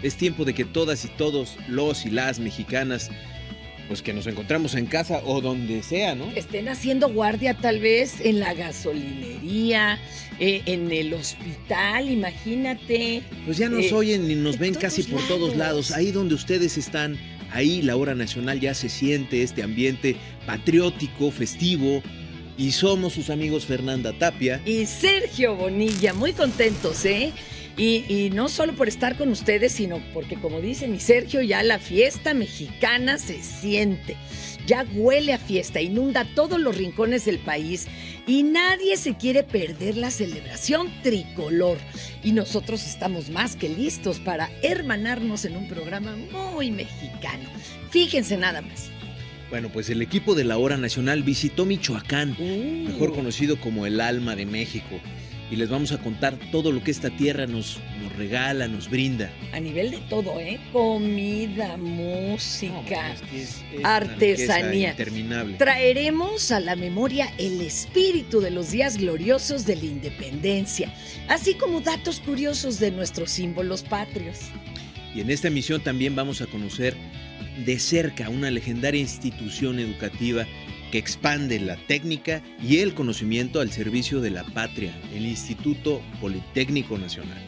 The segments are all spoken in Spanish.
Es tiempo de que todas y todos los y las mexicanas, pues que nos encontramos en casa o donde sea, ¿no? Estén haciendo guardia tal vez en la gasolinería, en el hospital, imagínate. Pues ya nos oyen y nos ven casi por todos lados. lados. Ahí donde ustedes están, ahí la hora nacional ya se siente este ambiente patriótico, festivo. Y somos sus amigos Fernanda Tapia Y Sergio Bonilla, muy contentos, ¿eh? Y no solo por estar con ustedes, sino porque, como dice mi Sergio, ya la fiesta mexicana se siente. Ya huele a fiesta, inunda todos los rincones del país y nadie se quiere perder la celebración tricolor. Y nosotros estamos más que listos para hermanarnos en un programa muy mexicano. Fíjense nada más. Bueno, pues el equipo de la Hora Nacional visitó Michoacán, mejor conocido como el alma de México. Y les vamos a contar todo lo que esta tierra nos regala, nos brinda. A nivel de todo, ¿eh? Comida, música, Es artesanía. interminable. Traeremos a la memoria el espíritu de los días gloriosos de la independencia, así como datos curiosos de nuestros símbolos patrios. Y en esta emisión también vamos a conocer de cerca una legendaria institución educativa que expande la técnica y el conocimiento al servicio de la patria, el Instituto Politécnico Nacional.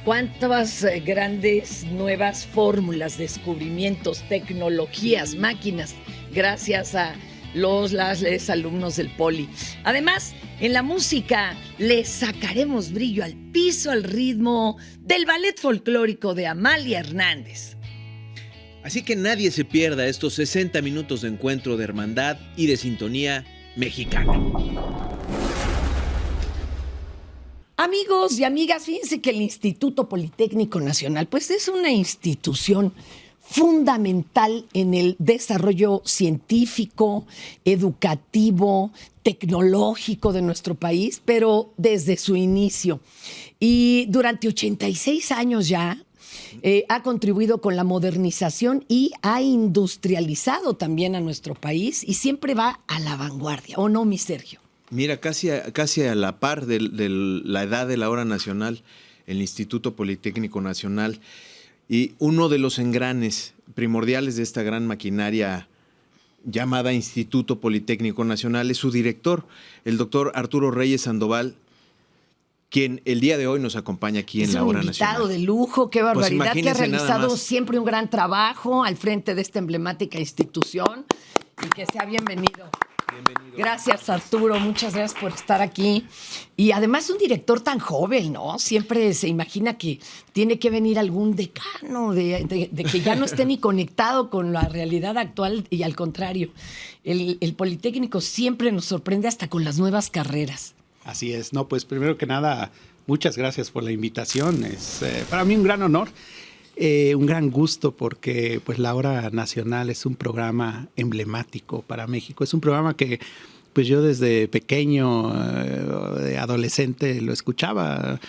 Cuántas grandes nuevas fórmulas, descubrimientos, tecnologías, máquinas, gracias a les alumnos del Poli. Además, en la música le sacaremos brillo al piso al ritmo del ballet folclórico de Amalia Hernández. Así que nadie se pierda estos 60 minutos de encuentro de hermandad y de sintonía mexicana. Amigos y amigas, fíjense que el Instituto Politécnico Nacional, pues es una institución fundamental en el desarrollo científico, educativo, tecnológico de nuestro país, pero desde su inicio. Y durante 86 años ya, ha contribuido con la modernización y ha industrializado también a nuestro país y siempre va a la vanguardia, ¿o no, mi Sergio? Mira, casi a la par de la edad de la Hora Nacional, el Instituto Politécnico Nacional, y uno de los engranes primordiales de esta gran maquinaria llamada Instituto Politécnico Nacional es su director, el doctor Arturo Reyes Sandoval, quien el día de hoy nos acompaña aquí en la Hora Nacional. Es un invitado de lujo, qué barbaridad, que ha imagínense nada realizado más. siempre un gran trabajo al frente de esta emblemática institución y que sea bienvenido. Bienvenido. Gracias, Arturo, muchas gracias por estar aquí. Y además un director tan joven, ¿no? Siempre se imagina que tiene que venir algún decano, de que ya no esté ni conectado con la realidad actual y al contrario. El Politécnico siempre nos sorprende hasta con las nuevas carreras. Así es, no, pues primero que nada, muchas gracias por la invitación. Es para mí un gran honor, un gran gusto porque pues la Hora Nacional es un programa emblemático para México. Es un programa que pues yo desde pequeño, de adolescente lo escuchaba.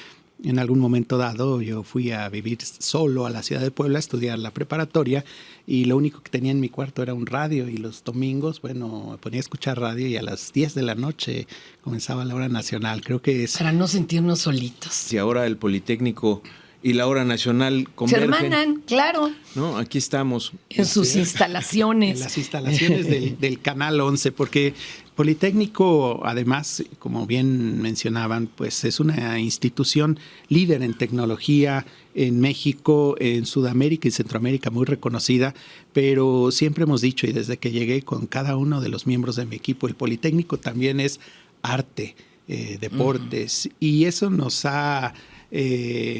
En algún momento dado yo fui a vivir solo a la ciudad de Puebla a estudiar la preparatoria y lo único que tenía en mi cuarto era un radio y los domingos, bueno, me ponía a escuchar radio y a las 10 de la noche comenzaba la Hora Nacional. Creo que es... Para no sentirnos solitos. Si ahora el Politécnico y la Hora Nacional Se convergen, hermanan, claro, ¿no? Aquí estamos. en sus instalaciones. En las instalaciones del Canal 11, porque Politécnico, además, como bien mencionaban, pues es una institución líder en tecnología en México, en Sudamérica y Centroamérica, muy reconocida, pero siempre hemos dicho, y desde que llegué con cada uno de los miembros de mi equipo, el Politécnico también es arte, deportes, y eso nos ha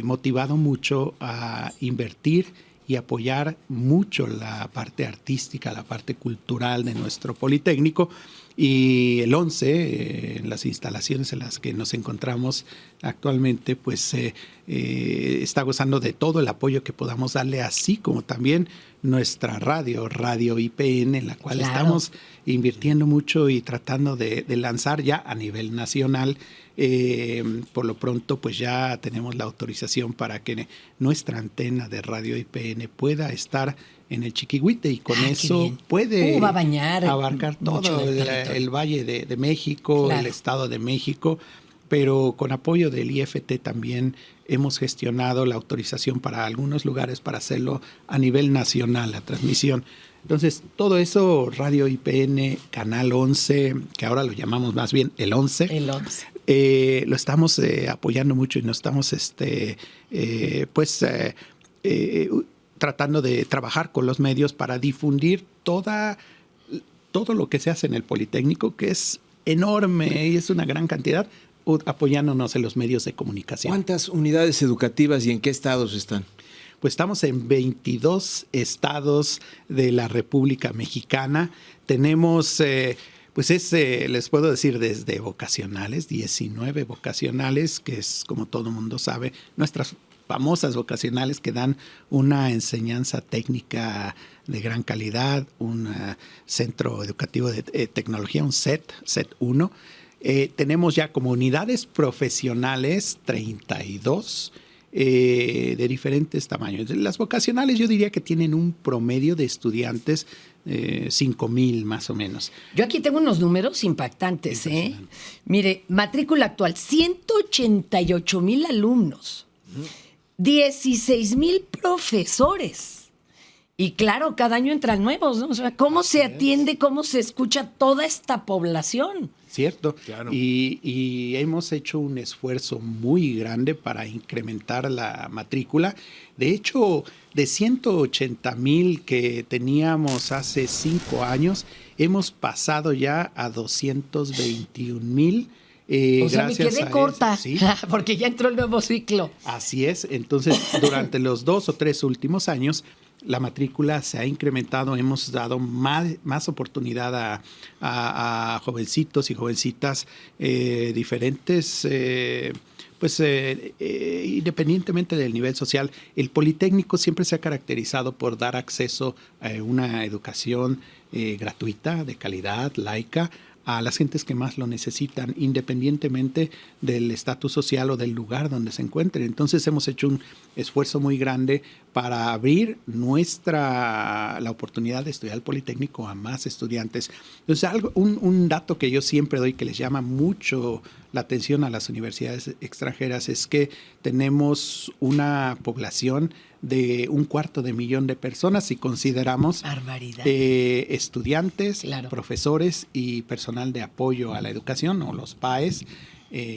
motivado mucho a invertir y apoyar mucho la parte artística, la parte cultural de nuestro Politécnico. Y el 11, en las instalaciones en las que nos encontramos actualmente, pues está gozando de todo el apoyo que podamos darle, así como también nuestra Radio IPN, en la cual estamos invirtiendo mucho y tratando de lanzar ya a nivel nacional. Por lo pronto, pues ya tenemos la autorización para que nuestra antena de Radio IPN pueda estar en el Chiquihuite y con eso puede va a bañar abarcar todo el Valle de México, el Estado de México. pero con apoyo del IFT también hemos gestionado la autorización para algunos lugares para hacerlo a nivel nacional, la transmisión. Entonces, todo eso, Radio IPN, Canal 11, que ahora lo llamamos más bien el 11. El 11. Lo estamos apoyando mucho y nos estamos tratando de trabajar con los medios para difundir todo lo que se hace en el Politécnico, que es enorme y es una gran cantidad, apoyándonos en los medios de comunicación. ¿Cuántas unidades educativas y en qué estados están? Pues estamos en 22 estados de la República Mexicana. Tenemos, les puedo decir, desde vocacionales, 19 vocacionales, que es, como todo mundo sabe, nuestras famosas vocacionales que dan una enseñanza técnica de gran calidad, un centro educativo de tecnología, un CET 1. Tenemos ya como unidades profesionales 32 de diferentes tamaños. Las vocacionales yo diría que tienen un promedio de estudiantes 5,000 más o menos. Yo aquí tengo unos números impactantes. Mire, matrícula actual, 188,000 alumnos, 16,000 profesores. Y claro, cada año entran nuevos, ¿no? O sea, ¿cómo se atiende, cómo se escucha toda esta población? Cierto. Claro. Y hemos hecho un esfuerzo muy grande para incrementar la matrícula. De hecho, de 180,000 que teníamos hace 5 años, hemos pasado ya a 221,000. O sea, me quedé corta, ¿sí? Porque ya entró el nuevo ciclo. Así es. Entonces, durante los 2 o 3 últimos años, la matrícula se ha incrementado. Hemos dado más oportunidad a jovencitos y jovencitas diferentes, independientemente del nivel social. El Politécnico siempre se ha caracterizado por dar acceso a una educación gratuita, de calidad, laica, a las gentes que más lo necesitan, independientemente del estatus social o del lugar donde se encuentren. Entonces hemos hecho un esfuerzo muy grande para abrir la oportunidad de estudiar el Politécnico a más estudiantes. Entonces, un dato que yo siempre doy que les llama mucho la atención a las universidades extranjeras es que tenemos una población de 250,000 de personas si consideramos estudiantes, claro, profesores y personal de apoyo a la educación o los PAES,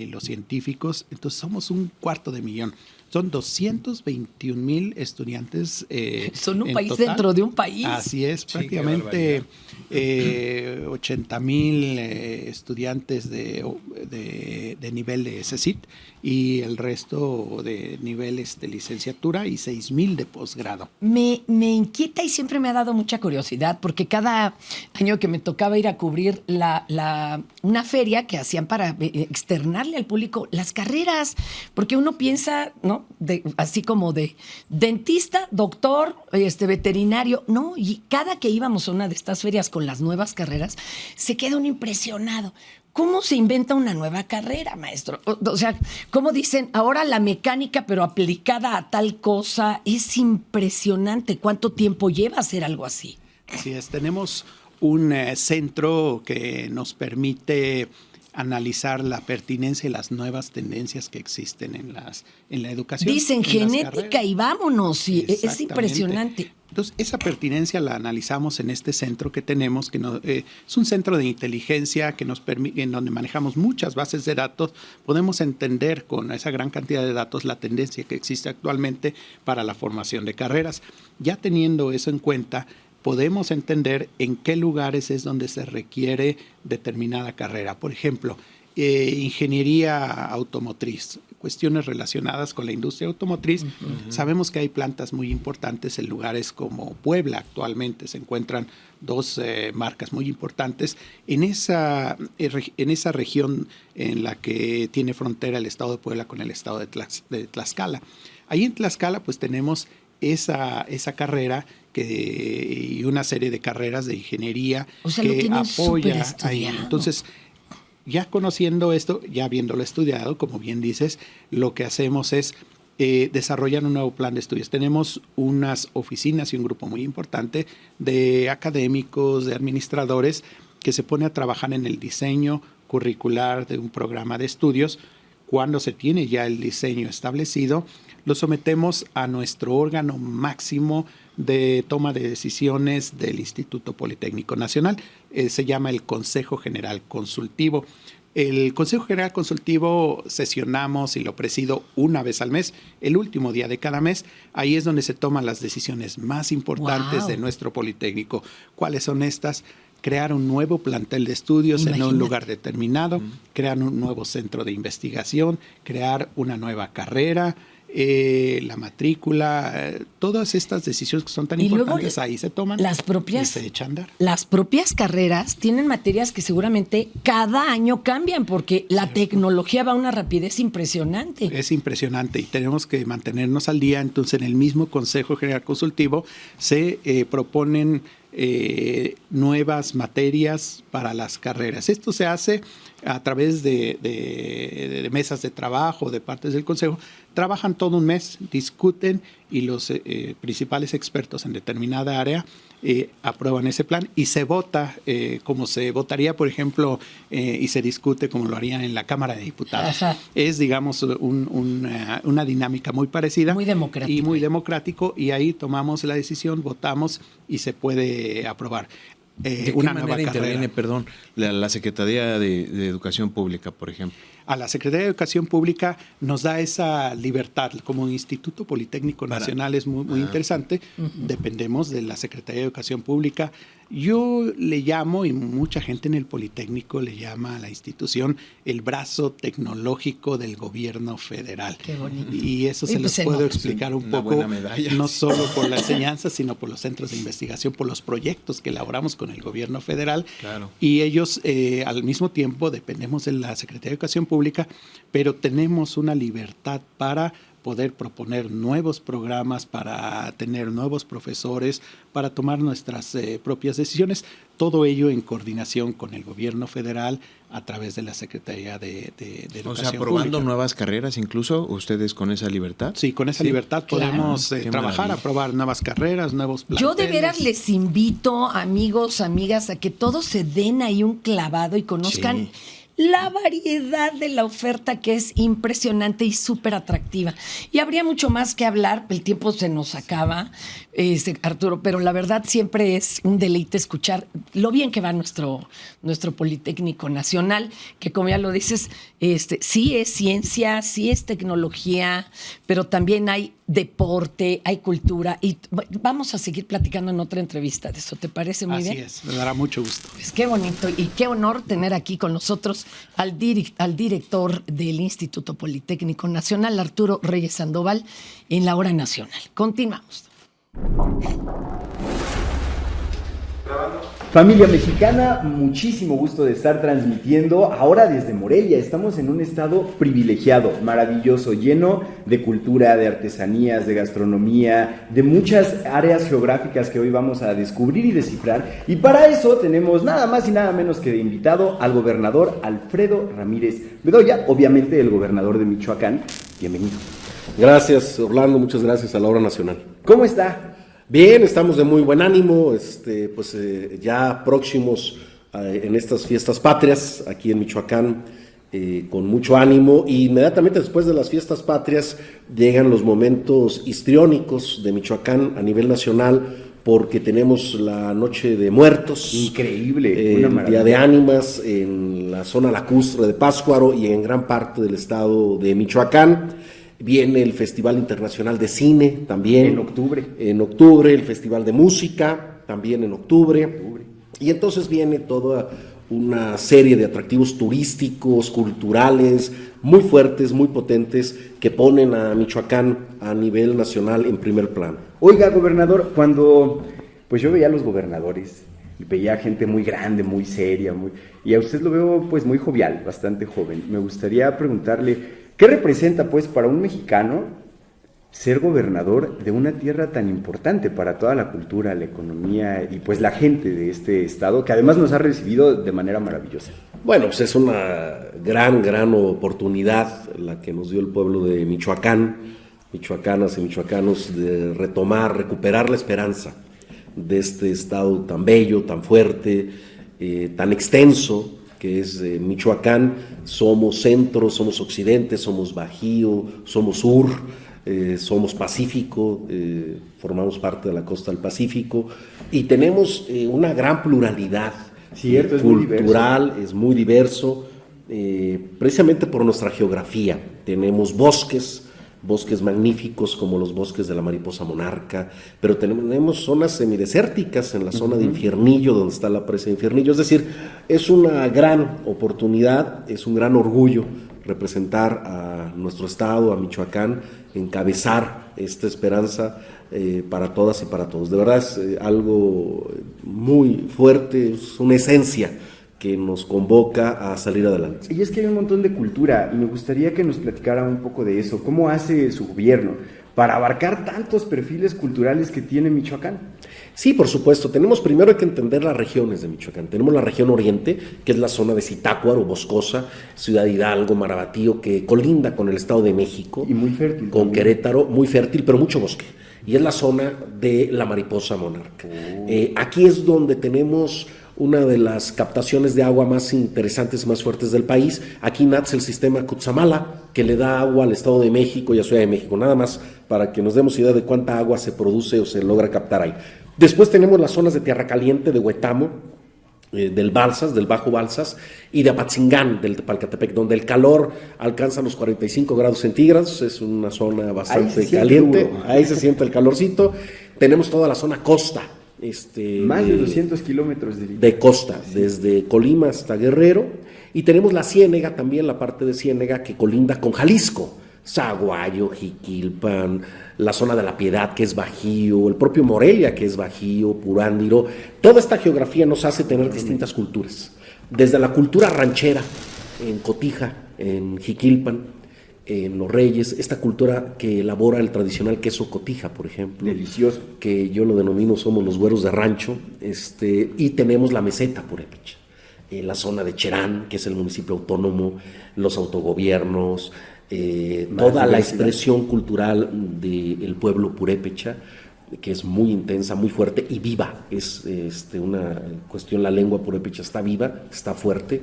los científicos. Entonces somos 250,000. Son 221,000 estudiantes. Son un país total. Dentro de un país. Así es, prácticamente 80,000 estudiantes de nivel de CECIT y el resto de niveles de licenciatura y 6,000 de posgrado. Me inquieta y siempre me ha dado mucha curiosidad porque cada año que me tocaba ir a cubrir una feria que hacían para externarle al público las carreras, porque uno piensa, ¿no? Así como de dentista, doctor, veterinario, no, y cada que íbamos a una de estas ferias con las nuevas carreras, se queda uno impresionado. ¿Cómo se inventa una nueva carrera, maestro? O sea, ¿cómo dicen ahora la mecánica, pero aplicada a tal cosa? Es impresionante. ¿Cuánto tiempo lleva hacer algo así? Así es, tenemos un centro que nos permite analizar la pertinencia y las nuevas tendencias que existen en la educación. Dicen genética y vámonos, y es impresionante. Entonces, esa pertinencia la analizamos en este centro que tenemos, que es un centro de inteligencia que nos permite, en donde manejamos muchas bases de datos. Podemos entender con esa gran cantidad de datos la tendencia que existe actualmente para la formación de carreras. Ya teniendo eso en cuenta, podemos entender en qué lugares es donde se requiere determinada carrera. Por ejemplo, ingeniería automotriz, cuestiones relacionadas con la industria automotriz. Uh-huh. Sabemos que hay plantas muy importantes en lugares como Puebla. Actualmente se encuentran 2 marcas muy importantes en esa región en la que tiene frontera el estado de Puebla con el estado de Tlaxcala. Ahí en Tlaxcala pues tenemos esa carrera y una serie de carreras de ingeniería, o sea, que apoya ahí. Entonces, ya conociendo esto, ya habiéndolo estudiado, como bien dices, lo que hacemos es desarrollar un nuevo plan de estudios. Tenemos unas oficinas y un grupo muy importante de académicos, de administradores, que se pone a trabajar en el diseño curricular de un programa de estudios Cuando se tiene ya el diseño establecido, lo sometemos a nuestro órgano máximo de toma de decisiones del Instituto Politécnico Nacional. Se llama el Consejo General Consultivo. El Consejo General Consultivo sesionamos y lo presido una vez al mes, el último día de cada mes. Ahí es donde se toman las decisiones más importantes de nuestro Politécnico. ¿Cuáles son estas? Crear un nuevo plantel de estudios en un lugar determinado, crear un nuevo centro de investigación, crear una nueva carrera, la matrícula, todas estas decisiones que son tan importantes ahí se toman y se echan a andar. Las propias carreras tienen materias que seguramente cada año cambian porque la tecnología va a una rapidez impresionante. Es impresionante y tenemos que mantenernos al día. Entonces, en el mismo Consejo General Consultivo se proponen nuevas materias para las carreras. Esto se hace a través de mesas de trabajo, de partes del Consejo. Trabajan todo un mes, discuten y los principales expertos en determinada área aprueban ese plan y se vota como se votaría, por ejemplo, y se discute como lo harían en la Cámara de Diputados. Ajá. Es, digamos, una dinámica muy parecida. Muy democrático. Y muy democrático, y ahí tomamos la decisión, votamos y se puede aprobar. ¿De qué manera interviene, la Secretaría de Educación Pública, por ejemplo? A la Secretaría de Educación Pública nos da esa libertad. Como Instituto Politécnico Nacional es muy interesante. Dependemos de la Secretaría de Educación Pública. Yo le llamo, y mucha gente en el Politécnico le llama a la institución el brazo tecnológico del gobierno federal. Qué bonito. Y eso se los puedo explicar un poco, no solo por la enseñanza, sino por los centros de investigación, por los proyectos que elaboramos con el gobierno federal. Claro. Y ellos, al mismo tiempo, dependemos de la Secretaría de Educación Pública, pero tenemos una libertad para poder proponer nuevos programas, para tener nuevos profesores, para tomar nuestras propias decisiones, todo ello en coordinación con el gobierno federal a través de la Secretaría de Educación Pública. O sea, aprobando nuevas carreras incluso, ¿ustedes con esa libertad? Sí, con esa libertad podemos trabajar, aprobar nuevas carreras, nuevos planteles. Yo de veras les invito, amigos, amigas, a que todos se den ahí un clavado y conozcan la variedad de la oferta, que es impresionante y súper atractiva. Y habría mucho más que hablar, el tiempo se nos acaba, Arturo, pero la verdad siempre es un deleite escuchar lo bien que va nuestro Politécnico Nacional, que como ya lo dices, sí es ciencia, sí es tecnología, pero también hay deporte, hay cultura, y vamos a seguir platicando en otra entrevista de eso. ¿Te parece muy bien? Así es, me dará mucho gusto. Pues qué bonito y qué honor tener aquí con nosotros al director del Instituto Politécnico Nacional, Arturo Reyes Sandoval, en la Hora Nacional. Continuamos. Familia mexicana, muchísimo gusto de estar transmitiendo ahora desde Morelia. Estamos en un estado privilegiado, maravilloso, lleno de cultura, de artesanías, de gastronomía, de muchas áreas geográficas que hoy vamos a descubrir y descifrar. Y para eso tenemos nada más y nada menos que de invitado al gobernador Alfredo Ramírez Bedoya, obviamente el gobernador de Michoacán. Bienvenido. Gracias, Orlando, muchas gracias a la Hora Nacional. ¿Cómo está? Bien, estamos de muy buen ánimo, ya próximos en estas fiestas patrias aquí en Michoacán, con mucho ánimo. Y inmediatamente después de las fiestas patrias llegan los momentos histriónicos de Michoacán a nivel nacional, porque tenemos la Noche de Muertos. Increíble. El Día de Ánimas en la zona lacustre de Pátzcuaro y en gran parte del estado de Michoacán. Viene el Festival Internacional de Cine también. En octubre. En octubre, el Festival de Música también en octubre. Y entonces viene toda una serie de atractivos turísticos, culturales, muy fuertes, muy potentes, que ponen a Michoacán a nivel nacional en primer plano. Oiga, gobernador, cuando pues yo veía a los gobernadores, veía gente muy grande, muy seria, y a usted lo veo pues muy jovial, bastante joven. Me gustaría preguntarle, ¿qué representa, pues, para un mexicano ser gobernador de una tierra tan importante para toda la cultura, la economía y, pues, la gente de este estado, que además nos ha recibido de manera maravillosa? Bueno, pues es una gran oportunidad la que nos dio el pueblo de Michoacán, michoacanas y michoacanos, de recuperar la esperanza de este estado tan bello, tan fuerte, tan extenso, que es Michoacán. Somos centro, somos occidente, somos bajío, somos sur, somos Pacífico, formamos parte de la costa del Pacífico y tenemos una gran pluralidad cultural, es muy diverso, precisamente por nuestra geografía. Tenemos bosques magníficos como los bosques de la mariposa monarca, pero tenemos zonas semidesérticas en la zona de Infiernillo, donde está la presa de Infiernillo. Es decir, es una gran oportunidad, es un gran orgullo representar a nuestro estado, a Michoacán, encabezar esta esperanza para todas y para todos. De verdad es algo muy fuerte, es una esencia que nos convoca a salir adelante. Y es que hay un montón de cultura y me gustaría que nos platicara un poco de eso. ¿Cómo hace su gobierno para abarcar tantos perfiles culturales que tiene Michoacán? Sí, por supuesto. Primero hay que entender las regiones de Michoacán. Tenemos la región oriente, que es la zona de Zitácuaro, Boscosa, Ciudad Hidalgo, Marabatío, que colinda con el Estado de México. Y muy fértil. Con Querétaro, muy fértil, pero mucho bosque. Y es la zona de la mariposa monarca. Aquí es donde tenemos una de las captaciones de agua más interesantes y más fuertes del país. Aquí nace el sistema Cutzamala, que le da agua al Estado de México y a Ciudad de México, nada más para que nos demos idea de cuánta agua se produce o se logra captar ahí. Después tenemos las zonas de Tierra Caliente, de Huetamo, del Balsas, del Bajo Balsas, y de Apatzingán, del Tepalcatepec, donde el calor alcanza los 45 grados centígrados, es una zona bastante caliente, ahí se siente el calorcito. Tenemos toda la zona costa, más de 200 kilómetros de costa, desde Colima hasta Guerrero, y tenemos la Ciénega también, la parte de Ciénega que colinda con Jalisco, Zaguayo, Jiquilpan, la zona de La Piedad, que es Bajío, el propio Morelia, que es Bajío, Purándiro. Toda esta geografía nos hace tener distintas culturas, desde la cultura ranchera en Cotija, en Jiquilpan, en Los Reyes, esta cultura que elabora el tradicional queso Cotija, por ejemplo. Delicioso. Que yo lo denomino somos los güeros de rancho, y tenemos la meseta purépecha, la zona de Cherán, que es el municipio autónomo, los autogobiernos, toda la expresión cultural del pueblo purépecha, que es muy intensa, muy fuerte y viva. Es una cuestión, la lengua purépecha está viva, está fuerte.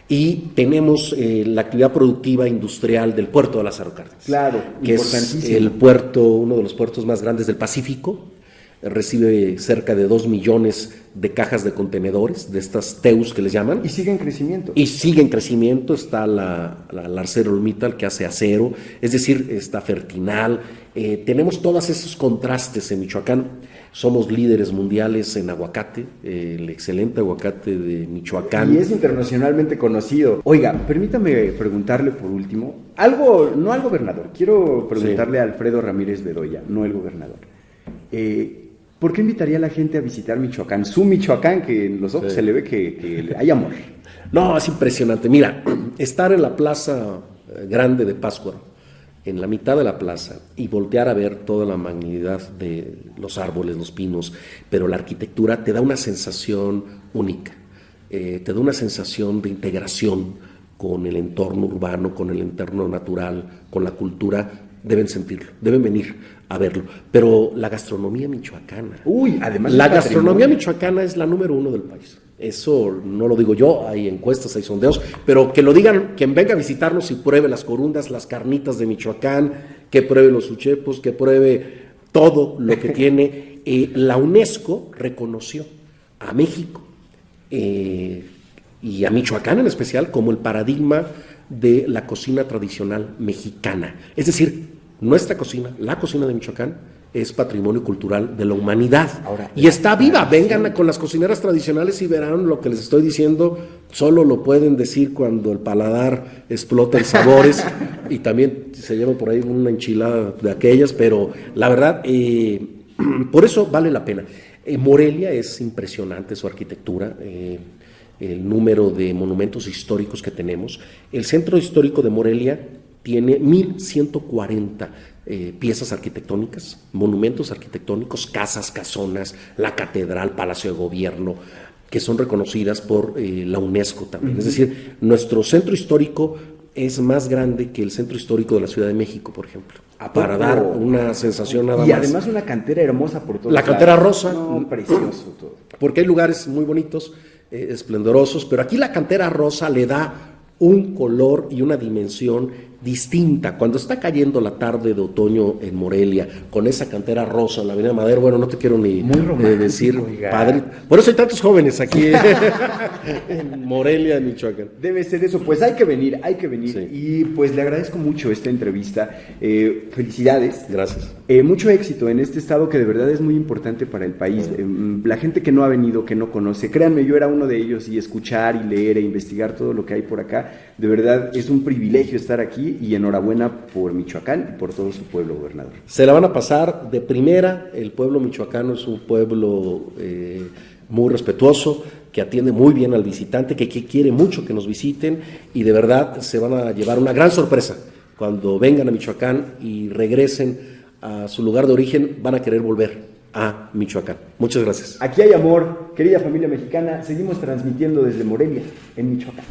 Y tenemos la actividad productiva industrial del puerto de Lázaro Cárdenas. Claro, que es el puerto, uno de los puertos más grandes del Pacífico. Recibe cerca de 2 millones de cajas de contenedores, de estas TEUs que les llaman. Y sigue en crecimiento. Y sigue en crecimiento. Está la ArcelorMittal, que hace acero, es decir, está Fertinal. Tenemos todos esos contrastes en Michoacán. Somos líderes mundiales en aguacate, el excelente aguacate de Michoacán. Y es internacionalmente conocido. Oiga, permítame preguntarle por último, no al gobernador, quiero preguntarle a Alfredo Ramírez Bedoya, no el gobernador. ¿Por qué invitaría a la gente a visitar Michoacán? Su Michoacán, que en los ojos se le ve que hay amor. No, es impresionante. Mira, estar en la plaza grande de Pátzcuaro, en la mitad de la plaza, y voltear a ver toda la magnanimidad de los árboles, los pinos, pero la arquitectura te da una sensación única, te da una sensación de integración con el entorno urbano, con el entorno natural, con la cultura. Deben sentirlo, deben venir a verlo. Pero la gastronomía michoacana. Además la gastronomía michoacana es la número 1 del país. Eso no lo digo yo, hay encuestas, hay sondeos, pero que lo digan quien venga a visitarnos y pruebe las corundas, las carnitas de Michoacán, que pruebe los uchepos, que pruebe todo lo que tiene. La UNESCO reconoció a México y a Michoacán en especial como el paradigma de la cocina tradicional mexicana. Es decir, nuestra cocina, la cocina de Michoacán, es patrimonio cultural de la humanidad. Ahora, y está viva. Vengan con las cocineras tradicionales y verán lo que les estoy diciendo. Solo lo pueden decir cuando el paladar explota en sabores y también se lleva por ahí una enchilada de aquellas, pero la verdad, por eso vale la pena. Morelia es impresionante su arquitectura, el número de monumentos históricos que tenemos. El centro histórico de Morelia tiene 1,140 piezas arquitectónicas, monumentos arquitectónicos, casas, casonas, la catedral, Palacio de Gobierno, que son reconocidas por la UNESCO también. Es decir, nuestro centro histórico es más grande que el centro histórico de la Ciudad de México, por ejemplo, para dar una sensación nada más. Y además una cantera hermosa por todo. La cantera rosa. No, precioso todo. Porque hay lugares muy bonitos esplendorosos, pero aquí la cantera rosa le da un color y una dimensión distinta. Cuando está cayendo la tarde de otoño en Morelia, con esa cantera rosa en la Avenida Madero, bueno, no te quiero ni decir, oiga. padre. Por eso hay tantos jóvenes aquí en Morelia, en Michoacán. Debe ser eso, pues hay que venir. Sí. Y pues le agradezco mucho esta entrevista. Felicidades. Gracias. Mucho éxito en este estado que de verdad es muy importante para el país. La gente que no ha venido, que no conoce, créanme, yo era uno de ellos, y escuchar y leer e investigar todo lo que hay por acá, de verdad es un privilegio estar aquí, y enhorabuena por Michoacán y por todo su pueblo, gobernador. Se la van a pasar de primera. El pueblo michoacano es un pueblo muy respetuoso, que atiende muy bien al visitante, que quiere mucho que nos visiten, y de verdad se van a llevar una gran sorpresa cuando vengan a Michoacán y regresen a su lugar de origen. Van a querer volver a Michoacán. Muchas gracias. Aquí hay amor, querida familia mexicana. Seguimos transmitiendo desde Morelia, en Michoacán.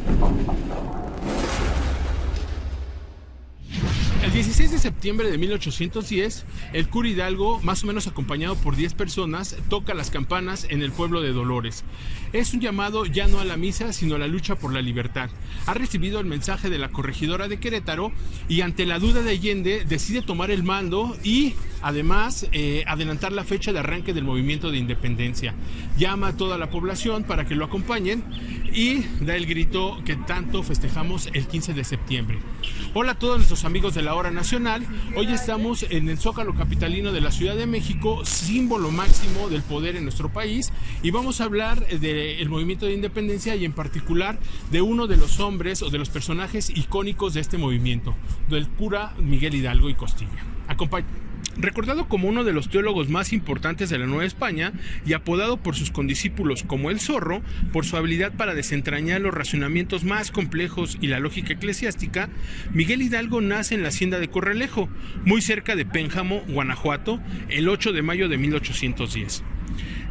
El 16 de septiembre de 1810, el cura Hidalgo, más o menos acompañado por 10 personas, toca las campanas en el pueblo de Dolores. Es un llamado ya no a la misa, sino a la lucha por la libertad. Ha recibido el mensaje de la corregidora de Querétaro y, ante la duda de Allende, decide tomar el mando y, además, adelantar la fecha de arranque del movimiento de independencia. Llama a toda la población para que lo acompañen y da el grito que tanto festejamos el 15 de septiembre. Hola a todos nuestros amigos de la Hora Nacional. Hoy estamos en el Zócalo capitalino de la Ciudad de México, símbolo máximo del poder en nuestro país, y vamos a hablar del movimiento de independencia, y en particular de uno de los hombres o de los personajes icónicos de este movimiento, del cura Miguel Hidalgo y Costilla. Recordado como uno de los teólogos más importantes de la Nueva España y apodado por sus condiscípulos como el Zorro, por su habilidad para desentrañar los razonamientos más complejos y la lógica eclesiástica, Miguel Hidalgo nace en la hacienda de Corralejo, muy cerca de Pénjamo, Guanajuato, el 8 de mayo de 1810.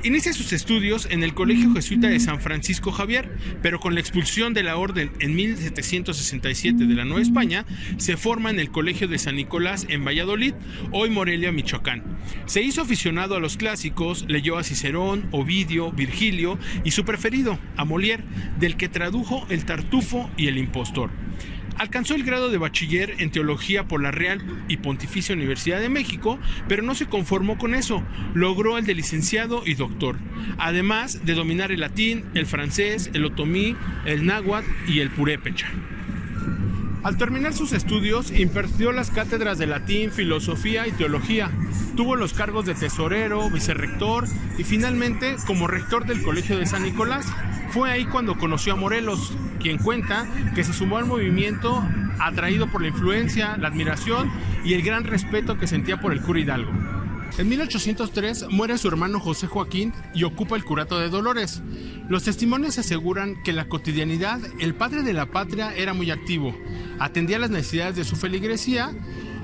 Inicia sus estudios en el Colegio Jesuita de San Francisco Javier, pero con la expulsión de la orden en 1767 de la Nueva España, se forma en el Colegio de San Nicolás en Valladolid, hoy Morelia, Michoacán. Se hizo aficionado a los clásicos, leyó a Cicerón, Ovidio, Virgilio y su preferido, a Molière, del que tradujo El Tartufo y El Impostor. Alcanzó el grado de bachiller en teología por la Real y Pontificia Universidad de México, pero no se conformó con eso, logró el de licenciado y doctor, además de dominar el latín, el francés, el otomí, el náhuatl y el purépecha. Al terminar sus estudios, impartió las cátedras de latín, filosofía y teología. Tuvo los cargos de tesorero, vicerrector y finalmente como rector del Colegio de San Nicolás. Fue ahí cuando conoció a Morelos, quien cuenta que se sumó al movimiento atraído por la influencia, la admiración y el gran respeto que sentía por el cura Hidalgo. En 1803 muere su hermano José Joaquín y ocupa el curato de Dolores. Los testimonios aseguran que en la cotidianidad el padre de la patria era muy activo, atendía las necesidades de su feligresía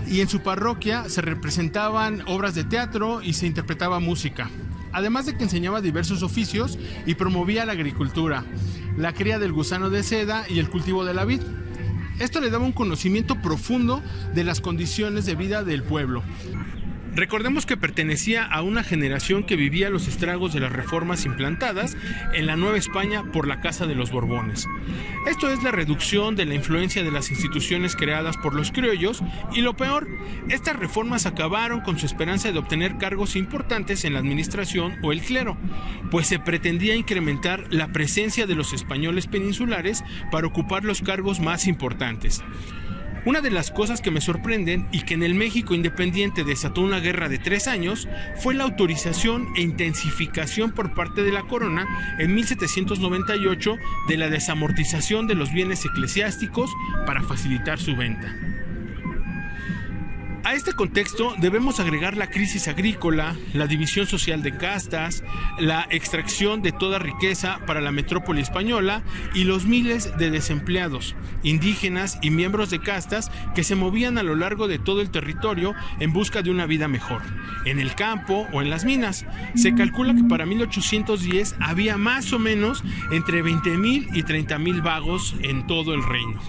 y en su parroquia se representaban obras de teatro y se interpretaba música. Además de que enseñaba diversos oficios y promovía la agricultura, la cría del gusano de seda y el cultivo de la vid. Esto le daba un conocimiento profundo de las condiciones de vida del pueblo. Recordemos que pertenecía a una generación que vivía los estragos de las reformas implantadas en la Nueva España por la Casa de los Borbones. Esto es la reducción de la influencia de las instituciones creadas por los criollos y lo peor, estas reformas acabaron con su esperanza de obtener cargos importantes en la administración o el clero, pues se pretendía incrementar la presencia de los españoles peninsulares para ocupar los cargos más importantes. Una de las cosas que me sorprenden y que en el México independiente desató una guerra de 3 años fue la autorización e intensificación por parte de la corona en 1798 de la desamortización de los bienes eclesiásticos para facilitar su venta. A este contexto debemos agregar la crisis agrícola, la división social de castas, la extracción de toda riqueza para la metrópoli española y los miles de desempleados, indígenas y miembros de castas que se movían a lo largo de todo el territorio en busca de una vida mejor, en el campo o en las minas. Se calcula que para 1810 había más o menos entre 20,000 y 30,000 vagos en todo el reino.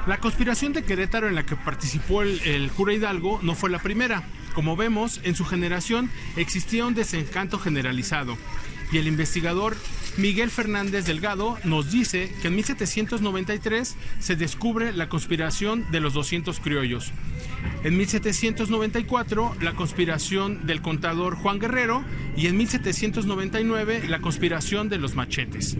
La conspiración de Querétaro en la que participó el cura Hidalgo no fue la primera. Como vemos, en su generación existía un desencanto generalizado, y el investigador Miguel Fernández Delgado nos dice que en 1793 se descubre la conspiración de los 200 criollos. En 1794 la conspiración del contador Juan Guerrero y en 1799 la conspiración de los machetes.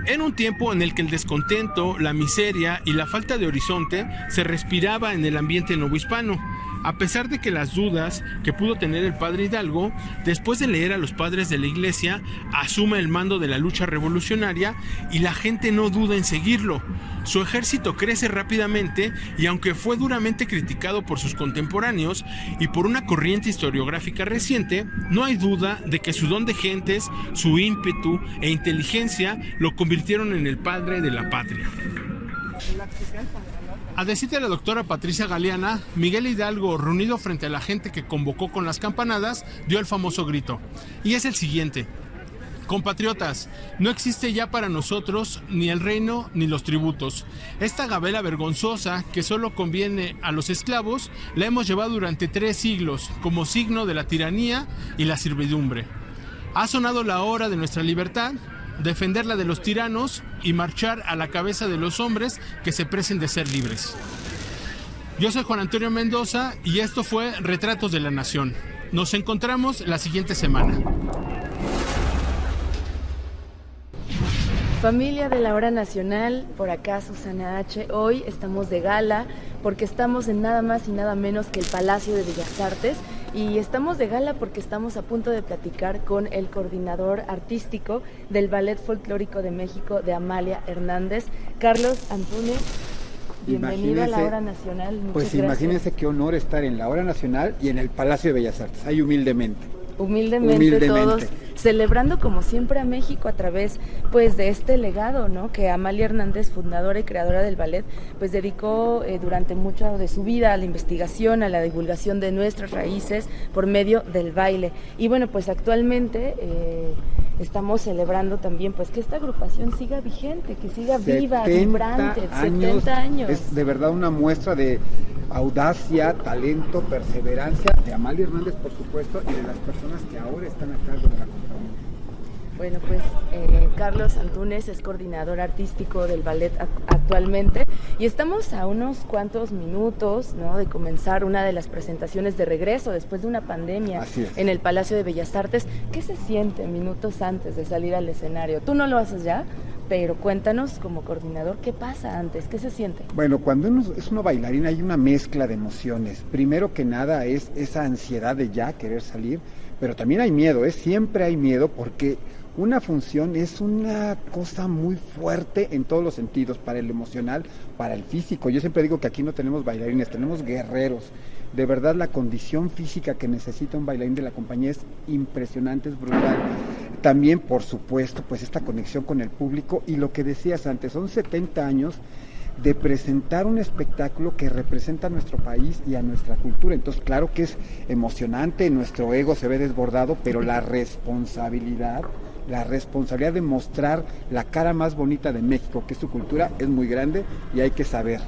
En un tiempo en el que el descontento, la miseria y la falta de horizonte se respiraba en el ambiente novohispano, a pesar de que las dudas que pudo tener el padre Hidalgo, después de leer a los padres de la iglesia, asume el mando de la lucha revolucionaria y la gente no duda en seguirlo. Su ejército crece rápidamente y aunque fue duramente criticado por sus contemporáneos y por una corriente historiográfica reciente, no hay duda de que su don de gentes, su ímpetu e inteligencia lo convirtieron en el padre de la patria. A decir de la doctora Patricia Galeana, Miguel Hidalgo, reunido frente a la gente que convocó con las campanadas, dio el famoso grito. Y es el siguiente: compatriotas, no existe ya para nosotros ni el reino ni los tributos. Esta gabela vergonzosa que solo conviene a los esclavos, la hemos llevado durante 3 siglos como signo de la tiranía y la servidumbre. Ha sonado la hora de nuestra libertad, defenderla de los tiranos y marchar a la cabeza de los hombres que se precen de ser libres. Yo soy Juan Antonio Mendoza y esto fue Retratos de la Nación. Nos encontramos la siguiente semana. Familia de la Hora Nacional, por acá Susana H. Hoy estamos de gala porque estamos en nada más y nada menos que el Palacio de Bellas Artes. Y estamos de gala porque estamos a punto de platicar con el coordinador artístico del Ballet Folclórico de México, de Amalia Hernández, Carlos Antúnez. Bienvenido a la Hora Nacional. Muchas pues gracias. Imagínense qué honor estar en la Hora Nacional y en el Palacio de Bellas Artes, ahí humildemente. Humildemente todos celebrando como siempre a México a través pues de este legado, ¿no? Que Amalia Hernández, fundadora y creadora del ballet, pues dedicó durante mucho de su vida a la investigación, a la divulgación de nuestras raíces por medio del baile. Y bueno, pues actualmente estamos celebrando también pues que esta agrupación siga vigente, que siga viva, vibrante, 70 años. Es de verdad una muestra de audacia, talento, perseverancia de Amalia Hernández, por supuesto, y de las personas que ahora están a cargo de la compañía. Bueno, pues Carlos Antúnez es coordinador artístico del ballet actualmente y estamos a unos cuantos minutos, ¿no?, de comenzar una de las presentaciones de regreso después de una pandemia en el Palacio de Bellas Artes. ¿Qué se siente minutos antes de salir al escenario? Tú no lo haces ya, pero cuéntanos como coordinador, ¿qué pasa antes? ¿Qué se siente? Bueno, cuando uno es una bailarina hay una mezcla de emociones. Primero que nada es esa ansiedad de ya querer salir, pero también hay miedo, siempre hay miedo porque una función es una cosa muy fuerte en todos los sentidos, para el emocional, para el físico. Yo siempre digo que aquí no tenemos bailarines, tenemos guerreros. De verdad la condición física que necesita un bailarín de la compañía es impresionante, es brutal. También, por supuesto, pues esta conexión con el público y lo que decías antes, son 70 años de presentar un espectáculo que representa a nuestro país y a nuestra cultura. Entonces, claro que es emocionante, nuestro ego se ve desbordado, pero la responsabilidad de mostrar la cara más bonita de México, que es su cultura, es muy grande y hay que saber.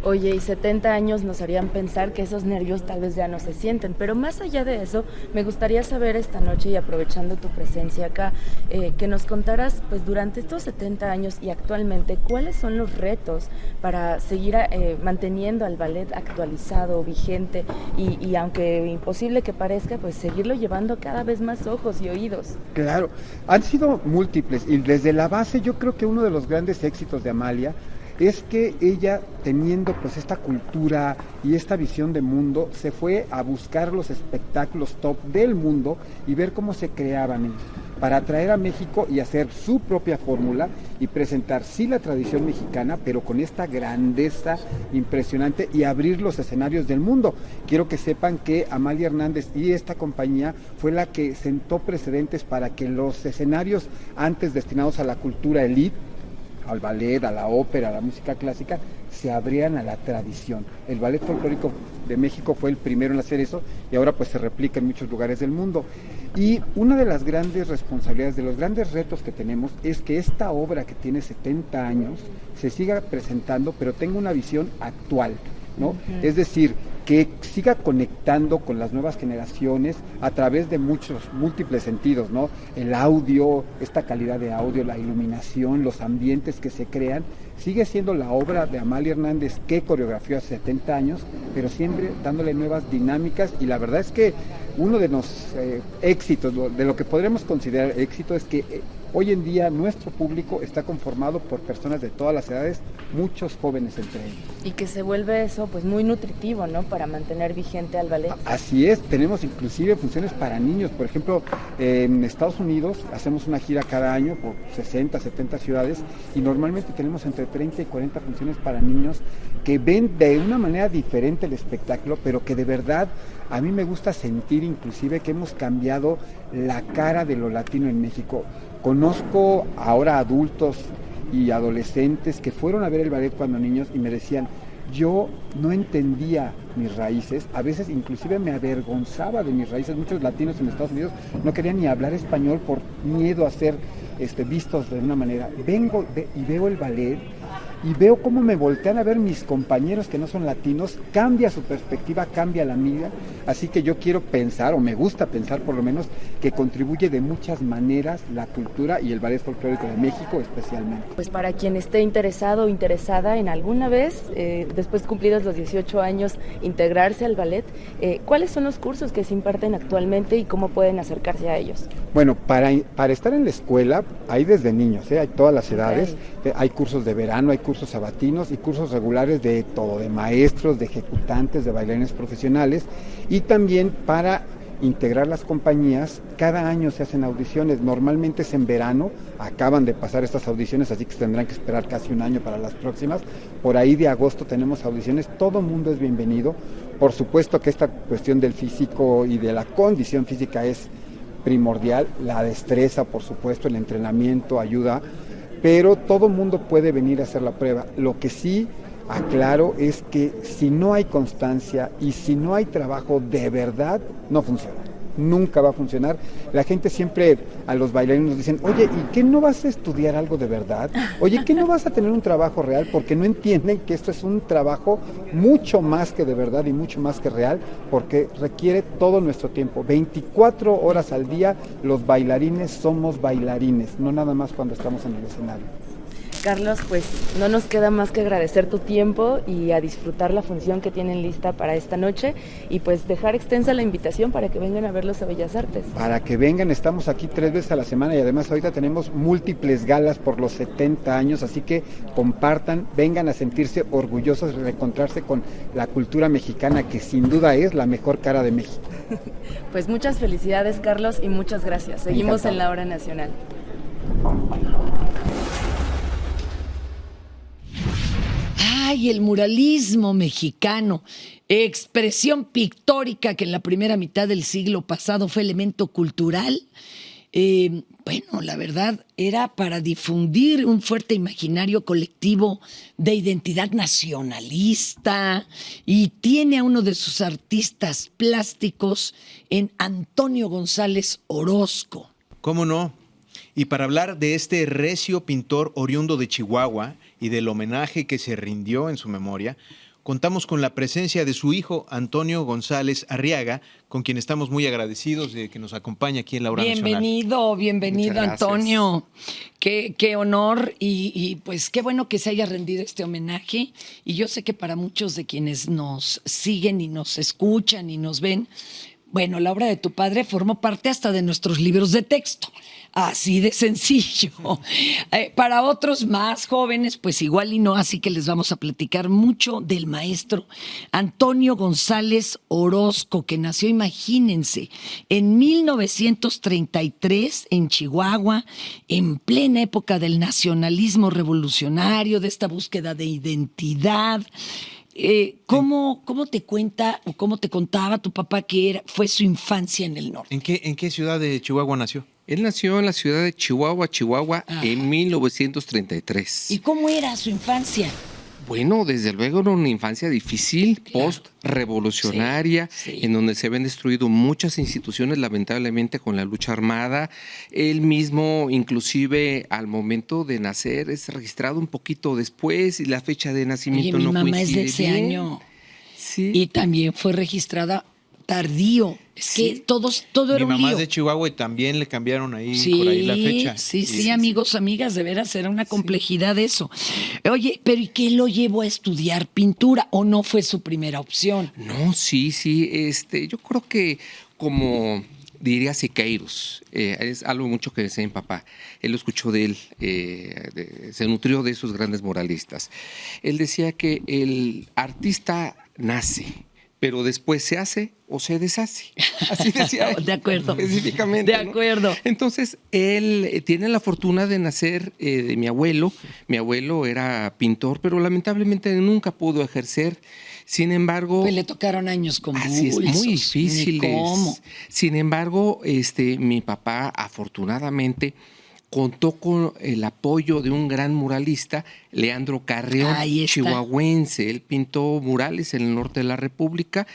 Oye, y 70 años nos harían pensar que esos nervios tal vez ya no se sienten, pero más allá de eso, me gustaría saber esta noche, y aprovechando tu presencia acá, que nos contaras, pues durante estos 70 años y actualmente, ¿cuáles son los retos para seguir manteniendo al ballet actualizado, vigente, y aunque imposible que parezca, pues seguirlo llevando a cada vez más ojos y oídos? Claro, han sido múltiples, y desde la base yo creo que uno de los grandes éxitos de Amalia es que ella, teniendo pues esta cultura y esta visión de mundo, se fue a buscar los espectáculos top del mundo y ver cómo se creaban para atraer a México y hacer su propia fórmula y presentar sí la tradición mexicana, pero con esta grandeza impresionante y abrir los escenarios del mundo. Quiero que sepan que Amalia Hernández y esta compañía fue la que sentó precedentes para que los escenarios antes destinados a la cultura elite, al ballet, a la ópera, a la música clásica, se abrían a la tradición. El Ballet Folclórico de México fue el primero en hacer eso y ahora pues se replica en muchos lugares del mundo. Y una de las grandes responsabilidades, de los grandes retos que tenemos es que esta obra que tiene 70 años se siga presentando, pero tenga una visión actual, ¿no? Es decir, que siga conectando con las nuevas generaciones a través de múltiples sentidos, ¿no? El audio, esta calidad de audio, la iluminación, los ambientes que se crean, sigue siendo la obra de Amalia Hernández que coreografió hace 70 años, pero siempre dándole nuevas dinámicas, y la verdad es que uno de los éxitos, de lo que podremos considerar éxito, es que hoy en día nuestro público está conformado por personas de todas las edades, muchos jóvenes entre ellos. Y que se vuelve eso pues muy nutritivo, ¿no? Para mantener vigente al ballet. Así es, tenemos inclusive funciones para niños. Por ejemplo, en Estados Unidos hacemos una gira cada año por 60, 70 ciudades y normalmente tenemos entre 30 y 40 funciones para niños que ven de una manera diferente el espectáculo, pero que de verdad a mí me gusta sentir inclusive que hemos cambiado la cara de lo latino en México. Conozco ahora adultos y adolescentes que fueron a ver el ballet cuando niños y me decían, yo no entendía mis raíces, a veces inclusive me avergonzaba de mis raíces. Muchos latinos en Estados Unidos no querían ni hablar español por miedo a ser vistos de una manera. Vengo y veo el ballet y veo cómo me voltean a ver mis compañeros que no son latinos, cambia su perspectiva, cambia la mía, así que yo quiero pensar, o me gusta pensar por lo menos, que contribuye de muchas maneras la cultura y el ballet folclórico de México especialmente. Pues para quien esté interesado o interesada en alguna vez, después cumplidos los 18 años, integrarse al ballet, ¿cuáles son los cursos que se imparten actualmente y cómo pueden acercarse a ellos? Bueno, para estar en la escuela hay desde niños, hay todas las edades, hay cursos de verano, hay cursos sabatinos y cursos regulares de todo, de maestros, de ejecutantes, de bailarines profesionales, y también para integrar las compañías, cada año se hacen audiciones, normalmente es en verano, acaban de pasar estas audiciones, así que tendrán que esperar casi un año para las próximas, por ahí de agosto tenemos audiciones, todo mundo es bienvenido, por supuesto que esta cuestión del físico y de la condición física es primordial, la destreza, por supuesto, el entrenamiento ayuda, pero todo mundo puede venir a hacer la prueba. Lo que sí aclaro es que si no hay constancia y si no hay trabajo de verdad, no funciona. Nunca va a funcionar. La gente siempre a los bailarines nos dicen, oye, ¿y qué no vas a estudiar algo de verdad? Oye, ¿qué no vas a tener un trabajo real? Porque no entienden que esto es un trabajo mucho más que de verdad y mucho más que real, porque requiere todo nuestro tiempo. 24 horas al día los bailarines somos bailarines, no nada más cuando estamos en el escenario. Carlos, pues no nos queda más que agradecer tu tiempo y a disfrutar la función que tienen lista para esta noche y pues dejar extensa la invitación para que vengan a verlos a Bellas Artes. Para que vengan, estamos aquí 3 veces a la semana y además ahorita tenemos múltiples galas por los 70 años, así que compartan, vengan a sentirse orgullosos de reencontrarse con la cultura mexicana, que sin duda es la mejor cara de México. Pues muchas felicidades, Carlos, y muchas gracias. Seguimos en la Hora Nacional. ¡Ay, el muralismo mexicano! Expresión pictórica que en la primera mitad del siglo pasado fue elemento cultural. Bueno, la verdad era para difundir un fuerte imaginario colectivo de identidad nacionalista, y tiene a uno de sus artistas plásticos en Antonio González Orozco. ¿Cómo no? Y para hablar de este recio pintor oriundo de Chihuahua y del homenaje que se rindió en su memoria, contamos con la presencia de su hijo Antonio González Arriaga, con quien estamos muy agradecidos de que nos acompañe aquí en la Hora Nacional. Bienvenido Antonio. Qué honor y pues qué bueno que se haya rendido este homenaje. Y yo sé que para muchos de quienes nos siguen y nos escuchan y nos ven, bueno, la obra de tu padre formó parte hasta de nuestros libros de texto. Así de sencillo. Para otros más jóvenes, pues igual y no, así que les vamos a platicar mucho del maestro Antonio González Orozco, que nació, imagínense, en 1933 en Chihuahua, en plena época del nacionalismo revolucionario, de esta búsqueda de identidad. ¿Cómo te cuenta o cómo te contaba tu papá que fue su infancia en el norte? ¿En qué ciudad de Chihuahua nació? Él nació en la ciudad de Chihuahua, en 1933. ¿Y cómo era su infancia? Bueno, desde luego era una infancia difícil, claro, post-revolucionaria, sí. En donde se habían destruido muchas instituciones, lamentablemente, con la lucha armada. Él mismo, inclusive, al momento de nacer, es registrado un poquito después y la fecha de nacimiento no coincide. Mi mamá es de ese bien. año. Sí. Y también fue registrada tardío. Es que todo era Mi un mamá lío. es de Chihuahua y también le cambiaron ahí Sí, por ahí la fecha. sí, amigos, amigas, de veras era una complejidad eso. Oye, pero ¿y qué lo llevó a estudiar pintura o no fue su primera opción? No, sí, yo creo que como diría Siqueiros, es algo mucho que decía mi papá, él lo escuchó de él, se nutrió de esos grandes moralistas. Él decía que el artista nace, pero después se hace o se deshace. Así decía él, De acuerdo. específicamente. De acuerdo. ¿No? Entonces, él tiene la fortuna de nacer de mi abuelo. Mi abuelo era pintor, pero lamentablemente nunca pudo ejercer. Sin embargo... Pues le tocaron años convulsos. Así es, muy difíciles. Ni cómo. Sin embargo, mi papá, afortunadamente, contó con el apoyo de un gran muralista, Leandro Carrión, Ahí está. chihuahuense. Él pintó murales en el norte de la República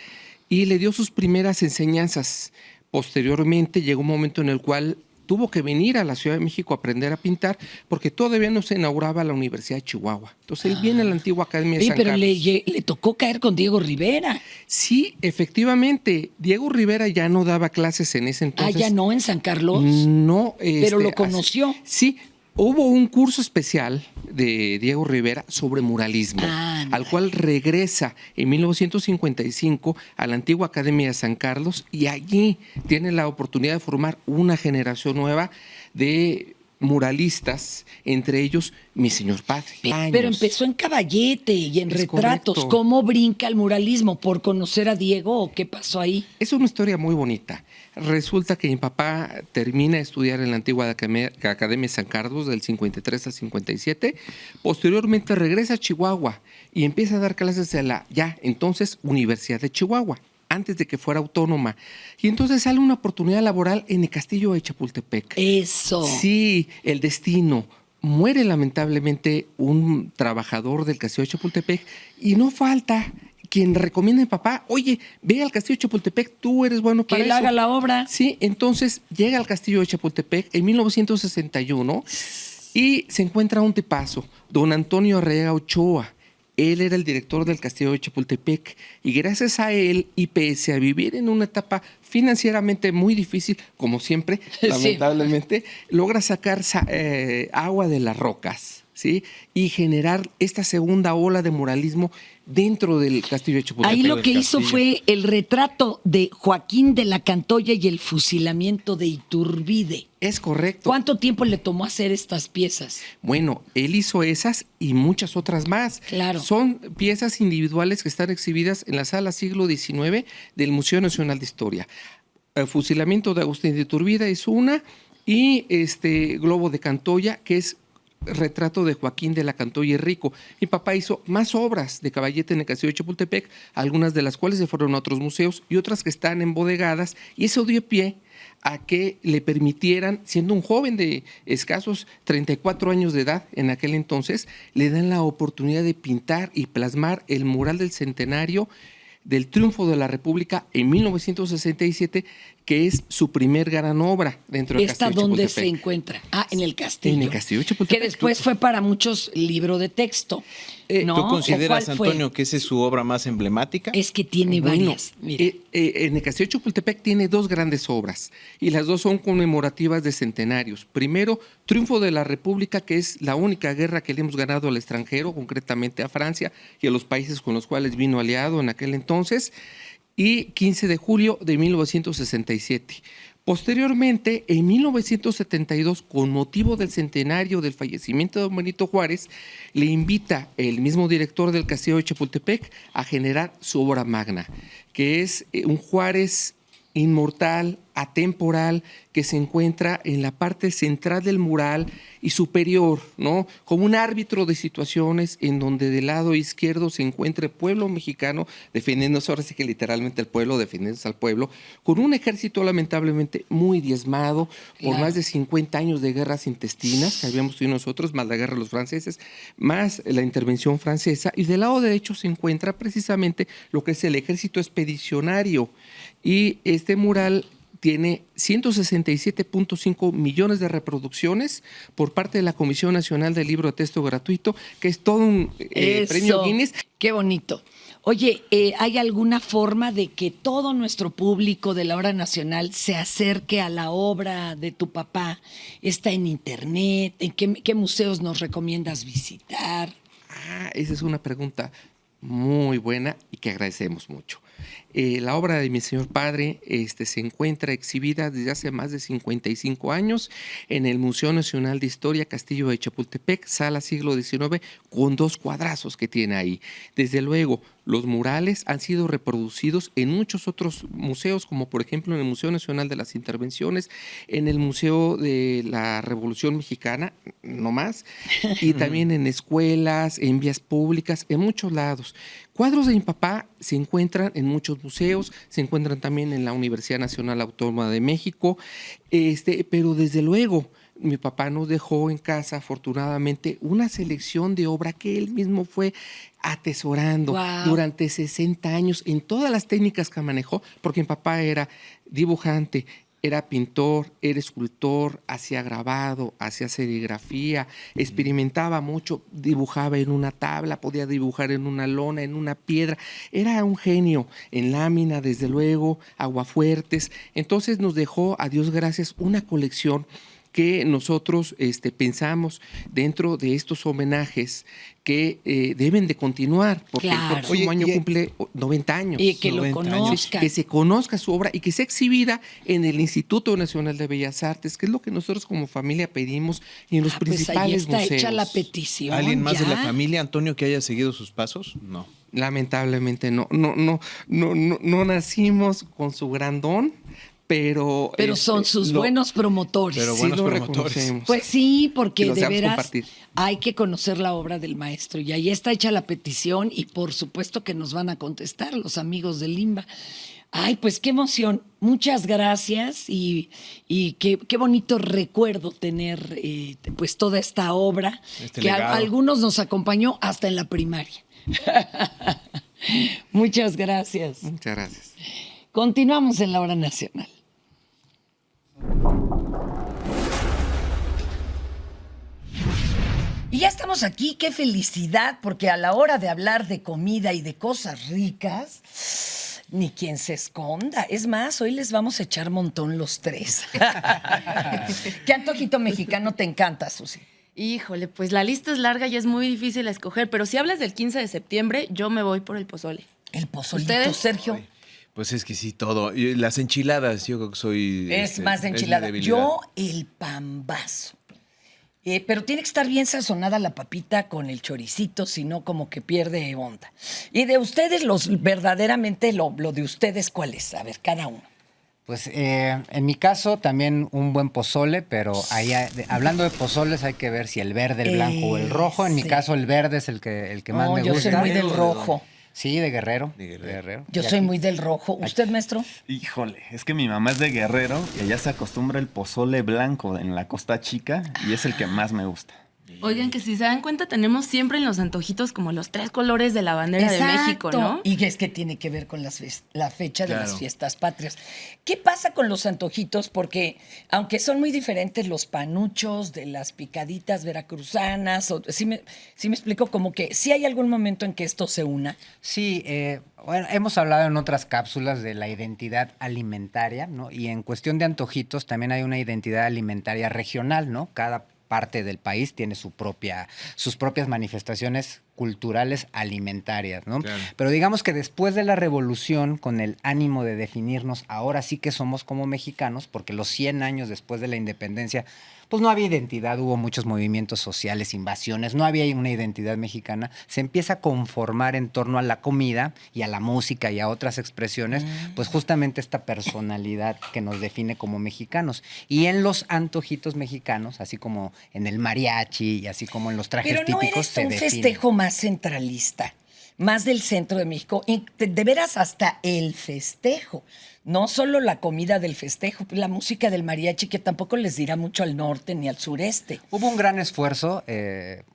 y le dio sus primeras enseñanzas. Posteriormente llegó un momento en el cual tuvo que venir a la Ciudad de México a aprender a pintar porque todavía no se inauguraba la Universidad de Chihuahua. Entonces él viene a la antigua Academia de Oye, San pero Carlos. le tocó caer con Diego Rivera. Sí, efectivamente. Diego Rivera ya no daba clases en ese entonces. Ya no, en San Carlos. No. Pero lo conoció. Sí, hubo un curso especial de Diego Rivera sobre muralismo, al cual regresa en 1955 a la antigua Academia de San Carlos y allí tiene la oportunidad de formar una generación nueva de muralistas, entre ellos mi señor padre. Pero empezó en Caballete y en Es retratos. correcto. ¿Cómo brinca el muralismo? ¿Por conocer a Diego o qué pasó ahí? Es una historia muy bonita. Resulta que mi papá termina de estudiar en la antigua Academia de San Carlos del 53 al 57. Posteriormente regresa a Chihuahua y empieza a dar clases en la ya entonces Universidad de Chihuahua, antes de que fuera autónoma. Y entonces sale una oportunidad laboral en el Castillo de Chapultepec. Eso. Sí, el destino. Muere lamentablemente un trabajador del Castillo de Chapultepec y no falta quien recomienda a mi papá, oye, ve al Castillo de Chapultepec, tú eres bueno para Que él eso. haga la obra. Sí, entonces llega al Castillo de Chapultepec en 1961 y se encuentra un tipazo, don Antonio Arreaga Ochoa. Él era el director del Castillo de Chapultepec y gracias a él, y pese a vivir en una etapa financieramente muy difícil, como siempre, Sí. lamentablemente, logra sacar agua de las rocas, ¿sí? Y generar esta segunda ola de muralismo dentro del Castillo de Chapultepec. Ahí lo que hizo fue el retrato de Joaquín de la Cantoya y el fusilamiento de Iturbide. Es correcto. ¿Cuánto tiempo le tomó hacer estas piezas? Bueno, él hizo esas y muchas otras más. Claro. Son piezas individuales que están exhibidas en la sala siglo XIX del Museo Nacional de Historia. El fusilamiento de Agustín de Iturbide es una y Globo de Cantoya, que es retrato de Joaquín de la Cantoya y Rico. Mi papá hizo más obras de Caballete en el Castillo de Chapultepec, algunas de las cuales se fueron a otros museos y otras que están embodegadas, y eso dio pie a que le permitieran, siendo un joven de escasos 34 años de edad en aquel entonces, le dan la oportunidad de pintar y plasmar el mural del centenario del triunfo de la República en 1967, que es su primer gran obra dentro del ¿Esta Castillo de dónde Chapultepec. se encuentra? En el castillo. En el Castillo de Chapultepec. Que después fue para muchos libro de texto. ¿no? ¿Tú consideras, ¿O cuál fue? Antonio, que esa es su obra más emblemática? Es que tiene Bueno, varias. Mira. en el Castillo de Chapultepec tiene dos grandes obras y las dos son conmemorativas de centenarios. Primero, Triunfo de la República, que es la única guerra que le hemos ganado al extranjero, concretamente a Francia y a los países con los cuales vino aliado en aquel entonces, y 15 de julio de 1967. Posteriormente, en 1972, con motivo del centenario del fallecimiento de don Benito Juárez, le invita el mismo director del Castillo de Chapultepec a generar su obra magna, que es un Juárez inmortal, atemporal, que se encuentra en la parte central del mural y superior, ¿no? Como un árbitro de situaciones en donde del lado izquierdo se encuentra el pueblo mexicano defendiéndose, ahora sí que literalmente el pueblo defendiéndose al pueblo, con un ejército lamentablemente muy diezmado por más de 50 años de guerras intestinas que habíamos tenido nosotros, más la guerra de los franceses, más la intervención francesa, y del lado derecho se encuentra precisamente lo que es el ejército expedicionario. Y este mural tiene 167.5 millones de reproducciones por parte de la Comisión Nacional del Libro de Texto Gratuito, que es todo un premio Guinness. Qué bonito. Oye, ¿hay alguna forma de que todo nuestro público de la Hora Nacional se acerque a la obra de tu papá? ¿Está en internet? ¿En qué museos nos recomiendas visitar? Esa es una pregunta muy buena y que agradecemos mucho. La obra de mi señor padre se encuentra exhibida desde hace más de 55 años en el Museo Nacional de Historia Castillo de Chapultepec, sala siglo XIX, con 2 cuadrazos que tiene ahí. Desde luego, los murales han sido reproducidos en muchos otros museos, como por ejemplo en el Museo Nacional de las Intervenciones, en el Museo de la Revolución Mexicana, no más, y también en escuelas, en vías públicas, en muchos lados. Cuadros de mi papá se encuentran en muchos museos, se encuentran también en la Universidad Nacional Autónoma de México, pero desde luego mi papá nos dejó en casa, afortunadamente, una selección de obra que él mismo fue atesorando durante 60 años en todas las técnicas que manejó, porque mi papá era dibujante, era pintor, era escultor, hacía grabado, hacía serigrafía, experimentaba mucho, dibujaba en una tabla, podía dibujar en una lona, en una piedra. Era un genio en lámina, desde luego, aguafuertes. Entonces nos dejó, a Dios gracias, una colección que nosotros pensamos dentro de estos homenajes que deben de continuar, porque el próximo año cumple 90 años. Y que lo conozcan. Que se conozca su obra y que sea exhibida en el Instituto Nacional de Bellas Artes, que es lo que nosotros como familia pedimos, y en los principales pues ahí está museos. hecha la petición. ¿Alguien más de la familia, Antonio, que haya seguido sus pasos? No. Lamentablemente no nacimos con su gran don. Pero son sus buenos promotores. Pero buenos promotores. Pues sí, porque de veras compartir. hay que conocer la obra del maestro. Y ahí está hecha la petición y por supuesto que nos van a contestar los amigos de Limba. Ay, pues qué emoción. Muchas gracias y qué bonito recuerdo tener pues toda esta obra que a algunos nos acompañó hasta en la primaria. Muchas gracias. Muchas gracias. Continuamos en la Hora Nacional. Y ya estamos aquí, qué felicidad, porque a la hora de hablar de comida y de cosas ricas, ni quien se esconda. Es más, hoy les vamos a echar montón los 3. ¿Qué antojito mexicano te encanta, Susi? Híjole, pues la lista es larga y es muy difícil escoger, pero si hablas del 15 de septiembre, yo me voy por el pozole. El pozolito, ¿Ustedes? Sergio. Pues es que sí, todo. Y las enchiladas, yo creo que soy... Es más de enchilada. Yo el pambazo. Pero tiene que estar bien sazonada la papita con el choricito, si no como que pierde onda. Y de ustedes, verdaderamente lo de ustedes, ¿cuál es? A ver, cada uno. Pues en mi caso también un buen pozole, pero ahí, hablando de pozoles hay que ver si el verde, el blanco o el rojo. En mi caso el verde es el que más me gusta. Yo soy muy del rojo. Sí, de Guerrero. De Guerrero. Yo soy muy del rojo. ¿Usted, maestro? Híjole, es que mi mamá es de Guerrero y allá se acostumbra el pozole blanco en la Costa Chica y es el que más me gusta. Oigan, que si se dan cuenta, tenemos siempre en los antojitos como los 3 colores de la bandera de México, ¿no? Y es que tiene que ver con la fecha de las fiestas patrias. ¿Qué pasa con los antojitos? Porque aunque son muy diferentes los panuchos de las picaditas veracruzanas, ¿sí me explico? Como que sí hay algún momento en que esto se una. Sí, bueno, hemos hablado en otras cápsulas de la identidad alimentaria, ¿no? Y en cuestión de antojitos también hay una identidad alimentaria regional, ¿no? Cada parte del país tiene sus propias manifestaciones culturales alimentarias, ¿no? Claro. Pero digamos que después de la revolución, con el ánimo de definirnos, ahora sí que somos como mexicanos, porque los 100 años después de la independencia, pues no había identidad, hubo muchos movimientos sociales, invasiones, no había una identidad mexicana, se empieza a conformar en torno a la comida y a la música y a otras expresiones, pues justamente esta personalidad que nos define como mexicanos. Y en los antojitos mexicanos, así como en el mariachi y así como en los trajes típicos, se define. Pero no eres un festejo más centralista, más del centro de México, de veras hasta el festejo. No solo la comida del festejo, la música del mariachi, que tampoco les dirá mucho al norte ni al sureste. Hubo un gran esfuerzo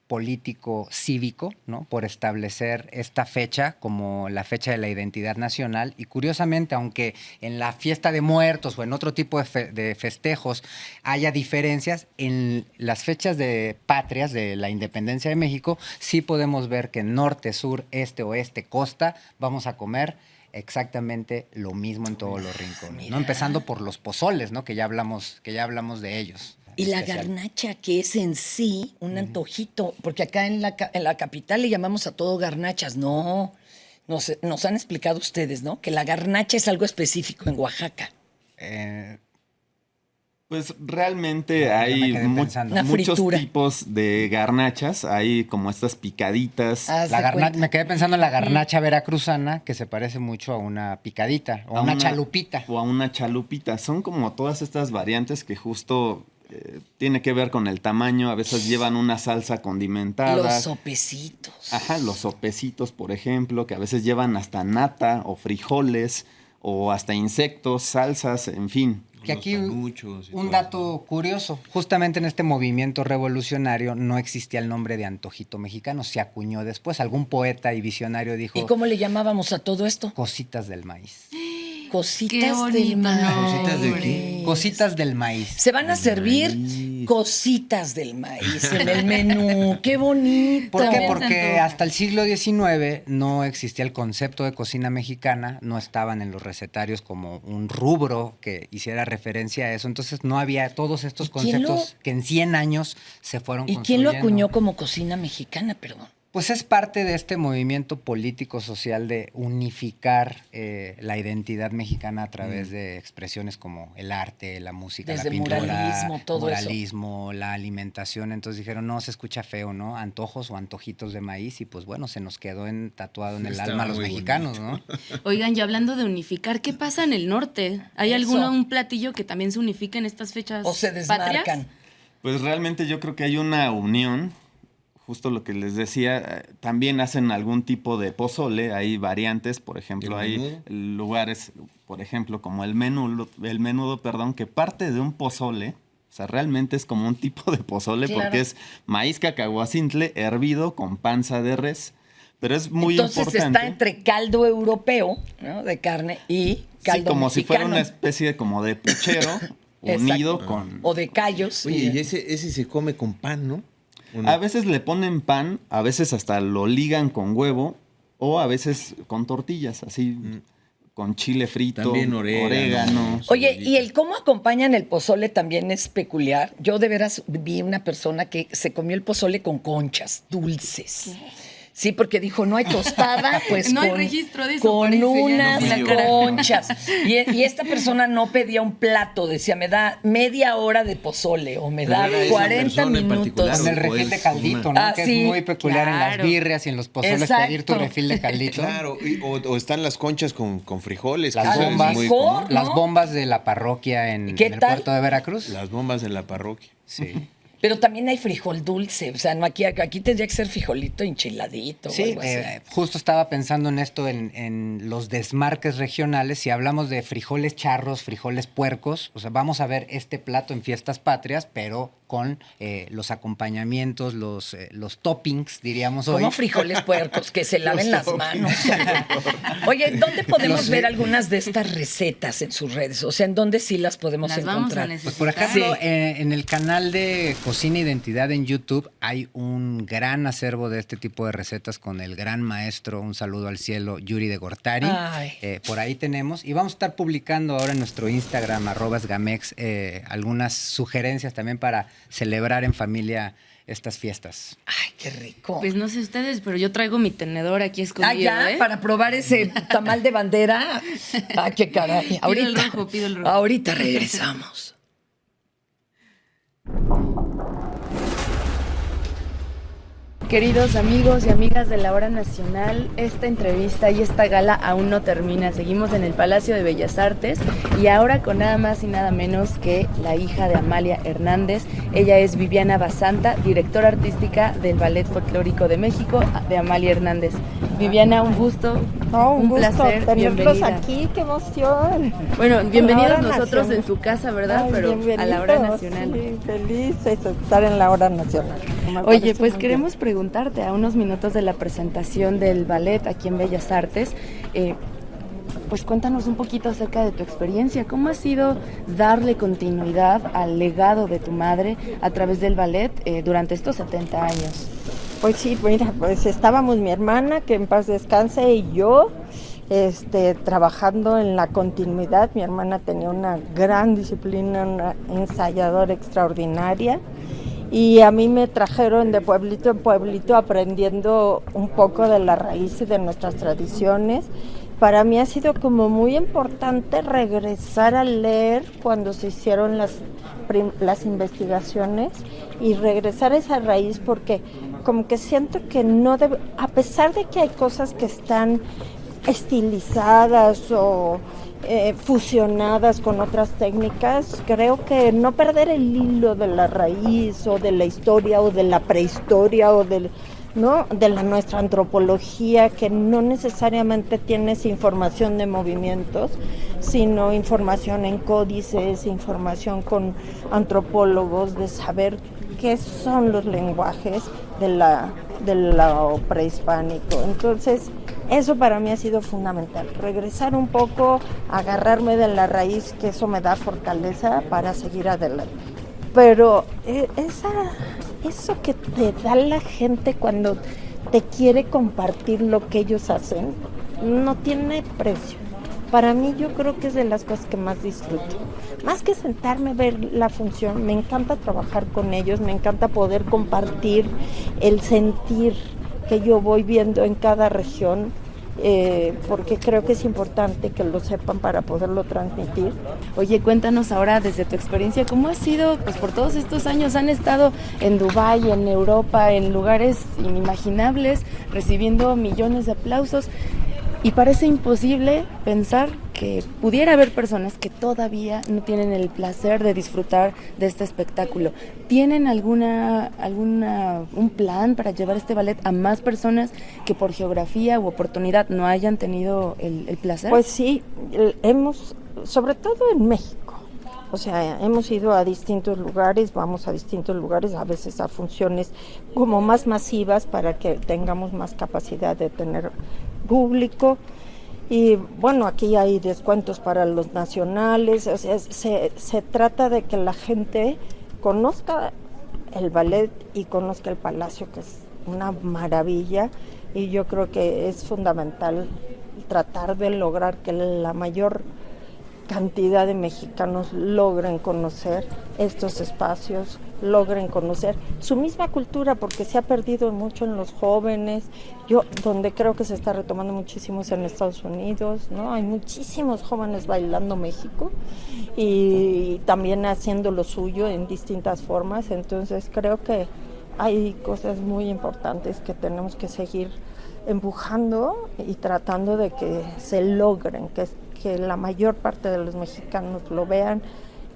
político, cívico, ¿no? Por establecer esta fecha como la fecha de la identidad nacional. Y curiosamente, aunque en la fiesta de muertos o en otro tipo de festejos haya diferencias, en las fechas de patrias de la independencia de México sí podemos ver que norte, sur, este, oeste, costa, vamos a comer exactamente lo mismo en todos los rincones, ¿no? Empezando por los pozoles, ¿no? Que ya hablamos de ellos. Y la garnacha, que es en sí un antojito, porque acá en la capital le llamamos a todo garnachas. No, nos han explicado ustedes, ¿no? Que la garnacha es algo específico en Oaxaca. Pues realmente hay muchos tipos de garnachas, hay como estas picaditas. Me quedé pensando en la garnacha veracruzana, que se parece mucho a una picadita, o a una chalupita. O a una chalupita. Son como todas estas variantes que justo tiene que ver con el tamaño. A veces llevan una salsa condimentada. Los sopecitos. Ajá, los sopecitos, por ejemplo, que a veces llevan hasta nata o frijoles o hasta insectos, salsas, en fin. Que aquí un dato curioso, justamente en este movimiento revolucionario no existía el nombre de antojito mexicano, se acuñó después. Algún poeta y visionario dijo... ¿Y cómo le llamábamos a todo esto? Cositas del maíz. Cositas del maíz. ¿Cositas de qué? Cositas del maíz. Se van a servir cositas del maíz en el menú. ¡Qué bonito! ¿Por qué? Porque hasta el siglo XIX no existía el concepto de cocina mexicana, no estaban en los recetarios como un rubro que hiciera referencia a eso. Entonces no había todos estos conceptos que en 100 años se fueron construyendo. ¿Y quién lo acuñó como cocina mexicana, perdón? Pues es parte de este movimiento político-social de unificar la identidad mexicana a través de expresiones como el arte, la música, desde la pintura, muralismo, todo muralismo, la alimentación. Entonces dijeron, no, se escucha feo, ¿no? Antojos o antojitos de maíz y pues bueno, se nos quedó tatuado en el alma a los mexicanos, ¿no? Oigan, y hablando de unificar, ¿qué pasa en el norte? ¿Hay un platillo que también se unifica en estas fechas o se desmarcan? Patrias? Pues realmente yo creo que hay una unión. Justo lo que les decía, también hacen algún tipo de pozole, hay variantes, por ejemplo, hay lugares, por ejemplo, como el menudo, que parte de un pozole, o sea, realmente es como un tipo de pozole, claro, porque es maíz cacahuacintle hervido con panza de res, pero es muy importante. Entonces está entre caldo europeo, ¿no?, de carne y caldo como mexicano. Si fuera una especie como de puchero unido con... O de callos. Oye, y ese se come con pan, ¿no? A veces le ponen pan, a veces hasta lo ligan con huevo o a veces con tortillas, así con chile frito, también orégano. Oye, y el cómo acompañan el pozole también es peculiar. Yo de veras vi una persona que se comió el pozole con conchas dulces. Sí, porque dijo, no hay tostada, pues no con, hay registro de eso, con unas no, conchas. Y esta persona no pedía un plato, decía, me da media hora de pozole o me da 40 minutos. Con el refil de caldito, ¿no? Que es muy peculiar en las birrias y en los pozoles. Exacto. Pedir tu refil de caldito. Claro, o están las conchas con frijoles. Las bombas, muy común, ¿no? Las bombas de la parroquia en el puerto de Veracruz. Las bombas de la parroquia. Sí. Pero también hay frijol dulce, o sea, no aquí tendría que ser frijolito enchiladito. Sí, o algo así. Justo estaba pensando en esto, en los desmarques regionales. Si hablamos de frijoles charros, frijoles puercos, o sea, vamos a ver este plato en fiestas patrias, pero con los acompañamientos, los toppings, diríamos hoy. Como frijoles puercos, que se laven las manos. Oye, ¿dónde podemos ver algunas de estas recetas en sus redes? O sea, ¿en dónde sí las podemos encontrar? Pues por ejemplo, en el canal de Cocina Identidad en YouTube hay un gran acervo de este tipo de recetas con el gran maestro, un saludo al cielo, Yuri de Gortari. Por ahí tenemos. Y vamos a estar publicando ahora en nuestro Instagram, @sgamex, algunas sugerencias también para celebrar en familia estas fiestas. Ay, qué rico. Pues no sé ustedes, pero yo traigo mi tenedor aquí escondido. Para probar ese tamal de bandera. Ah, qué caray. Pido el rojo. Ahorita regresamos. Queridos amigos y amigas de la Hora Nacional, esta entrevista y esta gala aún no termina. Seguimos en el Palacio de Bellas Artes y ahora con nada más y nada menos que la hija de Amalia Hernández. Ella es Viviana Basanta, directora artística del Ballet Folclórico de México, de Amalia Hernández. Viviana, un gusto. No, un gusto placer, tenerlos bienvenida. aquí, qué emoción. Bueno, bienvenidos La hora nosotros nacional. en su casa, ¿verdad? Ay, Pero a la hora bienvenidos, nacional. Sí, felices de estar en la hora nacional. Me Oye, parece pues muy queremos bien. preguntarte a unos minutos de la presentación del ballet aquí en Bellas Artes. Pues cuéntanos un poquito acerca de tu experiencia. ¿Cómo ha sido darle continuidad al legado de tu madre a través del ballet durante estos 70 años? Pues sí, mira, pues estábamos mi hermana, que en paz descanse, y yo trabajando en la continuidad. Mi hermana tenía una gran disciplina, una ensayadora extraordinaria. Y a mí me trajeron de pueblito en pueblito aprendiendo un poco de la raíz y de nuestras tradiciones. Para mí ha sido como muy importante regresar a leer cuando se hicieron las investigaciones y regresar a esa raíz, porque como que siento que no debe, a pesar de que hay cosas que están estilizadas o fusionadas con otras técnicas, creo que no perder el hilo de la raíz o de la historia o de la prehistoria o de nuestra antropología, que no necesariamente tienes información de movimientos, sino información en códices, información con antropólogos, de saber qué son los lenguajes de lo prehispánico. Entonces, eso para mí ha sido fundamental, regresar un poco, agarrarme de la raíz, que eso me da fortaleza para seguir adelante. Pero eso que te da la gente cuando te quiere compartir lo que ellos hacen, no tiene precio. Para mí, yo creo que es de las cosas que más disfruto. Más que sentarme a ver la función, me encanta trabajar con ellos, me encanta poder compartir el sentir que yo voy viendo en cada región, porque creo que es importante que lo sepan para poderlo transmitir. Oye, cuéntanos ahora desde tu experiencia, ¿cómo ha sido? Pues por todos estos años han estado en Dubái, en Europa, en lugares inimaginables, recibiendo millones de aplausos, y parece imposible pensar que pudiera haber personas que todavía no tienen el placer de disfrutar de este espectáculo. ¿Tienen un plan para llevar este ballet a más personas que por geografía u oportunidad no hayan tenido el placer? Pues sí, sobre todo en México, o sea, hemos ido a distintos lugares, vamos a distintos lugares, a veces a funciones como más masivas para que tengamos más capacidad de tener público. Y bueno, aquí hay descuentos para los nacionales, o sea, se trata de que la gente conozca el ballet y conozca el Palacio, que es una maravilla, y yo creo que es fundamental tratar de lograr que la mayor cantidad de mexicanos logren conocer estos espacios, logren conocer su misma cultura, porque se ha perdido mucho en los jóvenes. Yo, donde creo que se está retomando muchísimo es en Estados Unidos, ¿no? Hay muchísimos jóvenes bailando México y también haciendo lo suyo en distintas formas. Entonces creo que hay cosas muy importantes que tenemos que seguir empujando y tratando de que se logren, que la mayor parte de los mexicanos lo vean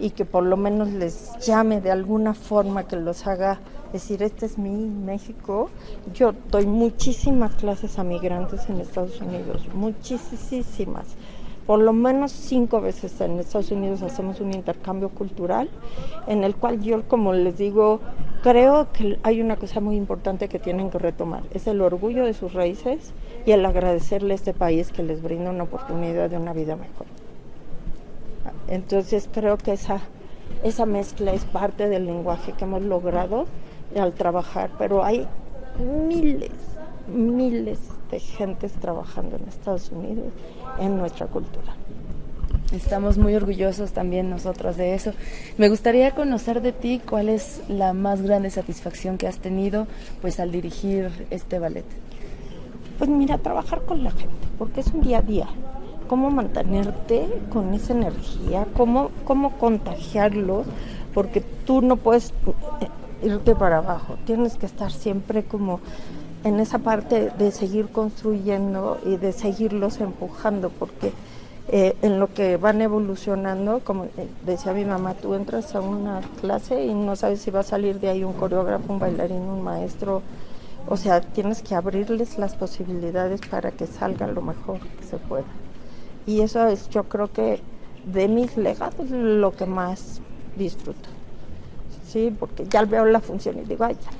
y que por lo menos les llame de alguna forma, que los haga decir, este es mi México. Yo doy muchísimas clases a migrantes en Estados Unidos, muchísimas. Por lo menos 5 veces en Estados Unidos hacemos un intercambio cultural, en el cual yo, como les digo, creo que hay una cosa muy importante que tienen que retomar, es el orgullo de sus raíces y el agradecerle a este país que les brinda una oportunidad de una vida mejor. Entonces creo que esa mezcla es parte del lenguaje que hemos logrado al trabajar, pero hay miles de gentes trabajando en Estados Unidos en nuestra cultura. Estamos muy orgullosos también nosotros de eso. Me gustaría conocer de ti cuál es la más grande satisfacción que has tenido pues al dirigir este ballet. Pues mira, trabajar con la gente, porque es un día a día. Cómo mantenerte con esa energía, cómo contagiarlos, porque tú no puedes irte para abajo, tienes que estar siempre como en esa parte de seguir construyendo y de seguirlos empujando, porque en lo que van evolucionando, como decía mi mamá, tú entras a una clase y no sabes si va a salir de ahí un coreógrafo, un bailarín, un maestro O sea, tienes que abrirles las posibilidades para que salga lo mejor que se pueda. Y eso es, yo creo que de mis legados, lo que más disfruto. Sí, porque ya veo la función y digo, ay, ya.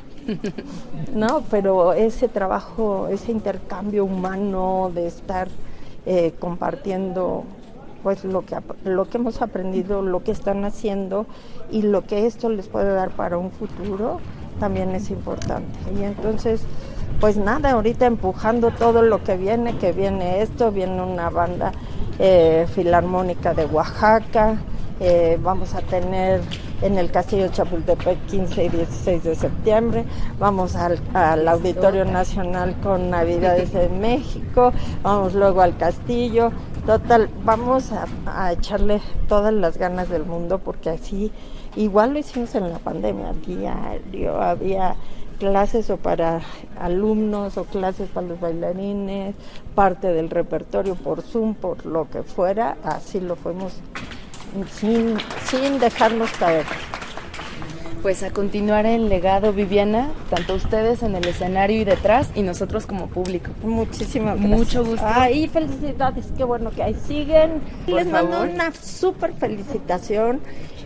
No, pero ese trabajo, ese intercambio humano de estar compartiendo pues lo que hemos aprendido, lo que están haciendo y lo que esto les puede dar para un futuro, también es importante. Y entonces, pues nada, ahorita empujando todo lo que viene esto, viene una banda filarmónica de Oaxaca, vamos a tener en el Castillo de Chapultepec 15 y 16 de septiembre, vamos al Auditorio Nacional con Navidades de México, vamos luego al Castillo, total, vamos a echarle todas las ganas del mundo porque así, igual lo hicimos en la pandemia, diario había clases o para alumnos o clases para los bailarines, parte del repertorio por Zoom, por lo que fuera, así lo fuimos sin dejarnos caer. Pues a continuar el legado, Viviana, tanto ustedes en el escenario y detrás y nosotros como público. Muchísimas gracias. Mucho gusto. Ay, felicidades, qué bueno que ahí siguen. Les mando una súper felicitación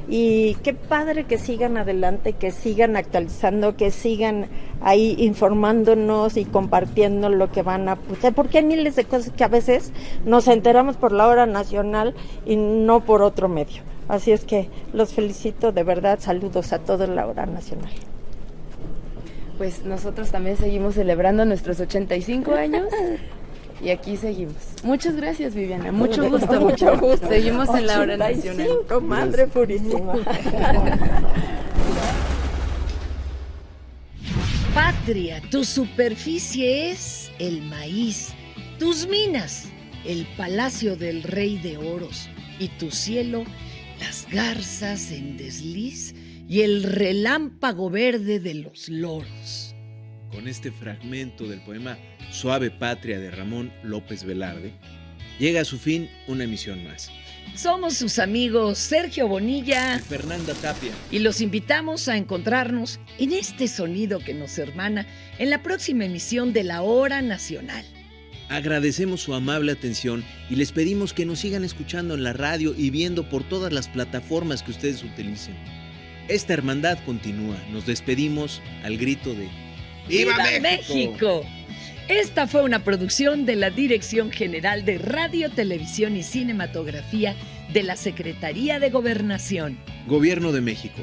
y qué padre que sigan adelante, que sigan actualizando, que sigan ahí informándonos y compartiendo lo que van a hacer, porque hay miles de cosas que a veces nos enteramos por la hora nacional y no por otro medio. Así es que los felicito, de verdad, saludos a toda la hora nacional. Pues nosotros también seguimos celebrando nuestros 85 años y aquí seguimos. Muchas gracias, Viviana, mucho gusto. Mucho gusto. Seguimos en la hora nacional. 85, madre purísima. Patria, tu superficie es el maíz, tus minas, el palacio del rey de oros, y tu cielo, las garzas en desliz y el relámpago verde de los loros. Con este fragmento del poema Suave Patria de Ramón López Velarde, llega a su fin una emisión más. Somos sus amigos Sergio Bonilla y Fernanda Tapia, y los invitamos a encontrarnos en este sonido que nos hermana en la próxima emisión de La Hora Nacional. Agradecemos su amable atención y les pedimos que nos sigan escuchando en la radio y viendo por todas las plataformas que ustedes utilicen. Esta hermandad continúa. Nos despedimos al grito de ¡Viva México! Esta fue una producción de la Dirección General de Radio, Televisión y Cinematografía de la Secretaría de Gobernación. Gobierno de México.